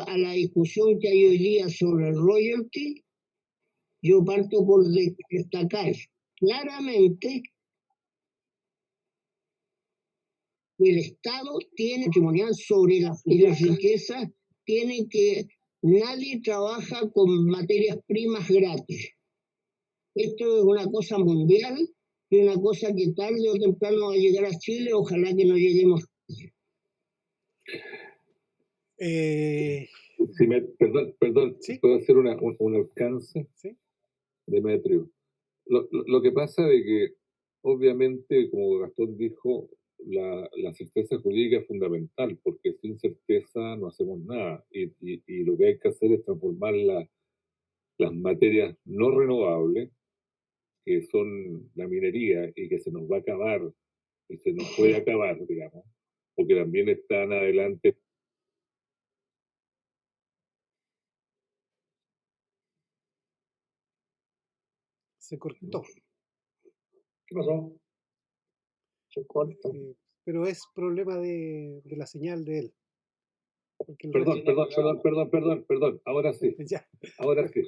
a la discusión que hay hoy día sobre el royalty, yo parto por destacar claramente que el Estado tiene patrimonial sobre las riquezas, tiene que nadie trabaja con materias primas gratis. Esto es una cosa mundial y una cosa que tarde o temprano va a llegar a Chile, ojalá que no lleguemos. Perdón, ¿sí? ¿puedo hacer un alcance? ¿Sí? Demetrio. Lo que pasa es que, obviamente, como Gastón dijo, la certeza jurídica es fundamental, porque sin certeza no hacemos nada. Y lo que hay que hacer es transformar las materias no renovables que son la minería y que se nos va a acabar y se nos puede acabar, digamos, porque también están adelante. Se cortó. ¿Qué pasó? Se corta. Pero es problema de la señal de él. Perdón, ahora sí, Ya. ahora sí.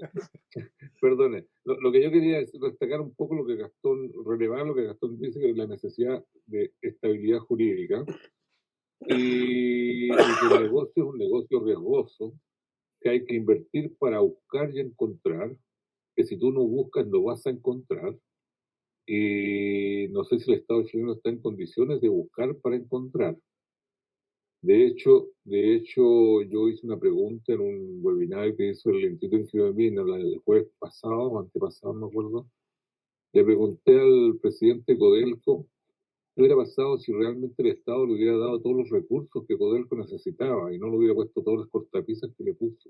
Perdone, lo que yo quería es destacar un poco lo que Gastón, relevar lo que Gastón dice, que es la necesidad de estabilidad jurídica y que el negocio es un negocio riesgoso, que hay que invertir para buscar y encontrar, que si tú no buscas no vas a encontrar, y no sé si el Estado chileno está en condiciones de buscar para encontrar. De hecho, yo hice una pregunta en un webinar que hizo el Instituto Ingeniero de Minas el jueves pasado o antepasado, no me acuerdo. Le pregunté al presidente Codelco qué hubiera pasado si realmente el Estado le hubiera dado todos los recursos que Codelco necesitaba y no le hubiera puesto todos los cortapisas que le puso.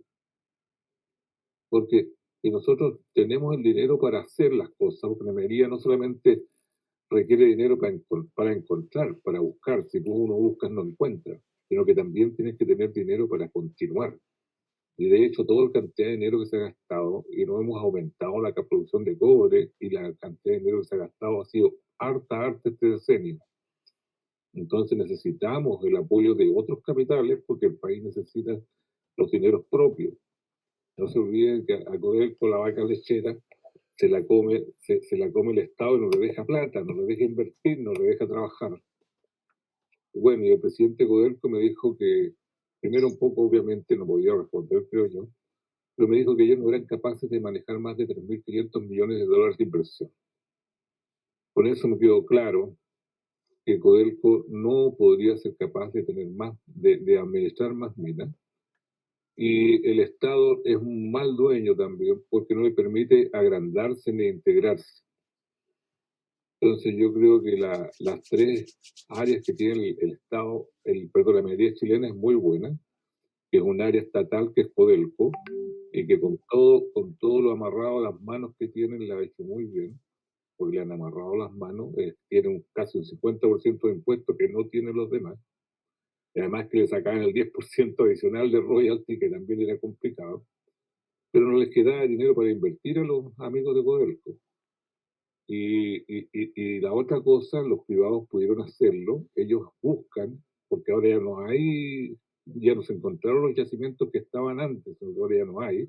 Porque si nosotros tenemos el dinero para hacer las cosas, porque la minería no solamente requiere dinero para encontrar, para buscar, si tú uno buscas no encuentras, sino que también tienes que tener dinero para continuar. Y de hecho, toda la cantidad de dinero que se ha gastado, y no hemos aumentado la producción de cobre, y la cantidad de dinero que se ha gastado ha sido harta este decenio. Entonces necesitamos el apoyo de otros capitales, porque el país necesita los dineros propios. No se olviden que a Codelco, la vaca lechera, se la come el Estado y no le deja plata, no le deja invertir, no le deja trabajar. Bueno, y el presidente Codelco me dijo que, primero un poco obviamente no podía responder, creo yo, pero me dijo que ellos no eran capaces de manejar más de 3.500 millones de dólares de inversión. Con eso me quedó claro que Codelco no podría ser capaz de tener más, de administrar más minas, y el Estado es un mal dueño también porque no le permite agrandarse ni integrarse. Entonces yo creo que las tres áreas que tiene el Estado, la minería chilena es muy buena, que es un área estatal que es Codelco, y que con todo lo amarrado a las manos que tienen la ha hecho muy bien, porque le han amarrado las manos, tiene casi un 50% de impuestos que no tienen los demás, y además que le sacaban el 10% adicional de royalty, que también era complicado, pero no les quedaba dinero para invertir a los amigos de Codelco. Y la otra cosa, los privados pudieron hacerlo, ellos buscan, porque ahora ya no se encontraron los yacimientos que estaban antes, ahora ya no hay,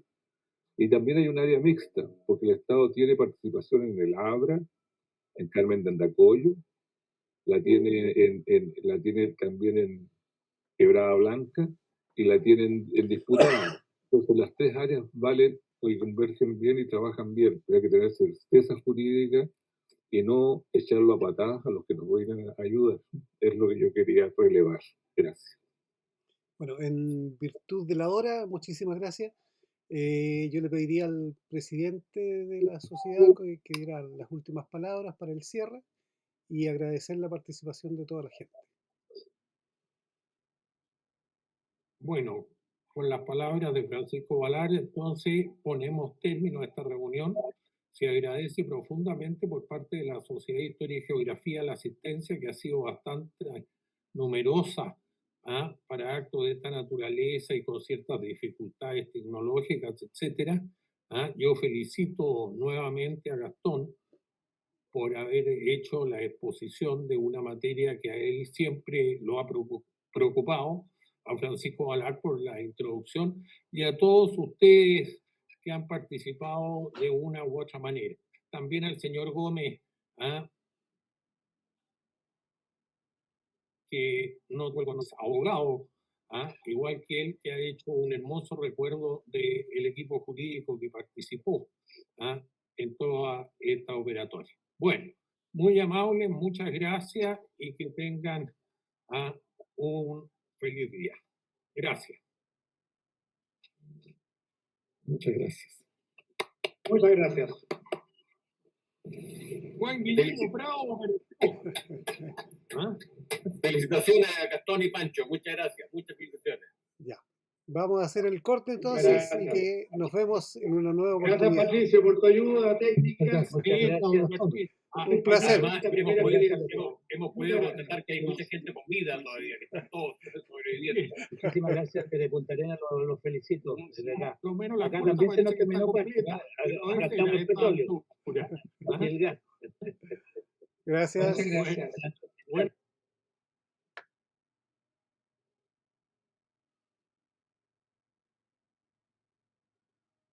y también hay un área mixta, porque el Estado tiene participación en el Abra, en Carmen de Andacollo, la tiene también en Quebrada Blanca, y la tienen en Disputada. Entonces las tres áreas valen y convergen bien y trabajan bien, pero hay que tener certeza jurídica y no echarlo a patadas a los que nos vayan a ayudar. Es lo que yo quería relevar. Gracias. Bueno, en virtud de la hora, muchísimas gracias. Yo le pediría al presidente de la sociedad que diera las últimas palabras para el cierre y agradecer la participación de toda la gente. Bueno, con las palabras de Francisco Valar, entonces ponemos término a esta reunión. Se agradece profundamente por parte de la Sociedad de Historia y Geografía la asistencia, que ha sido bastante numerosa para actos de esta naturaleza y con ciertas dificultades tecnológicas, etc. Yo felicito nuevamente a Gastón por haber hecho la exposición de una materia que a él siempre lo ha preocupado, a Francisco Valar por la introducción y a todos ustedes que han participado de una u otra manera. También al señor Gómez, que no es abogado, igual que él, que ha hecho un hermoso recuerdo del equipo jurídico que participó en toda esta operatoria. Bueno, muy amables, muchas gracias y que tengan un feliz día. Gracias. Muchas gracias. Muchas gracias. Juan Guillermo, bravo. Felicitaciones a Gastón y Pancho. Muchas gracias. Muchas felicitaciones. Ya. Vamos a hacer el corte entonces y Gracias. que nos vemos en una nueva Gracias, oportunidad. Patricio, por tu ayuda técnica. Gracias. Un placer. Hemos podido constatar que hay mucha gente con vida todavía, que están todos sobreviviendo. Muchísimas gracias desde Punta Arenas, los felicito desde acá. Lo menos la Acá cuota también se nos parece que está terminó completa. ahora estamos el petróleo y el gas. Gracias. Muchas gracias.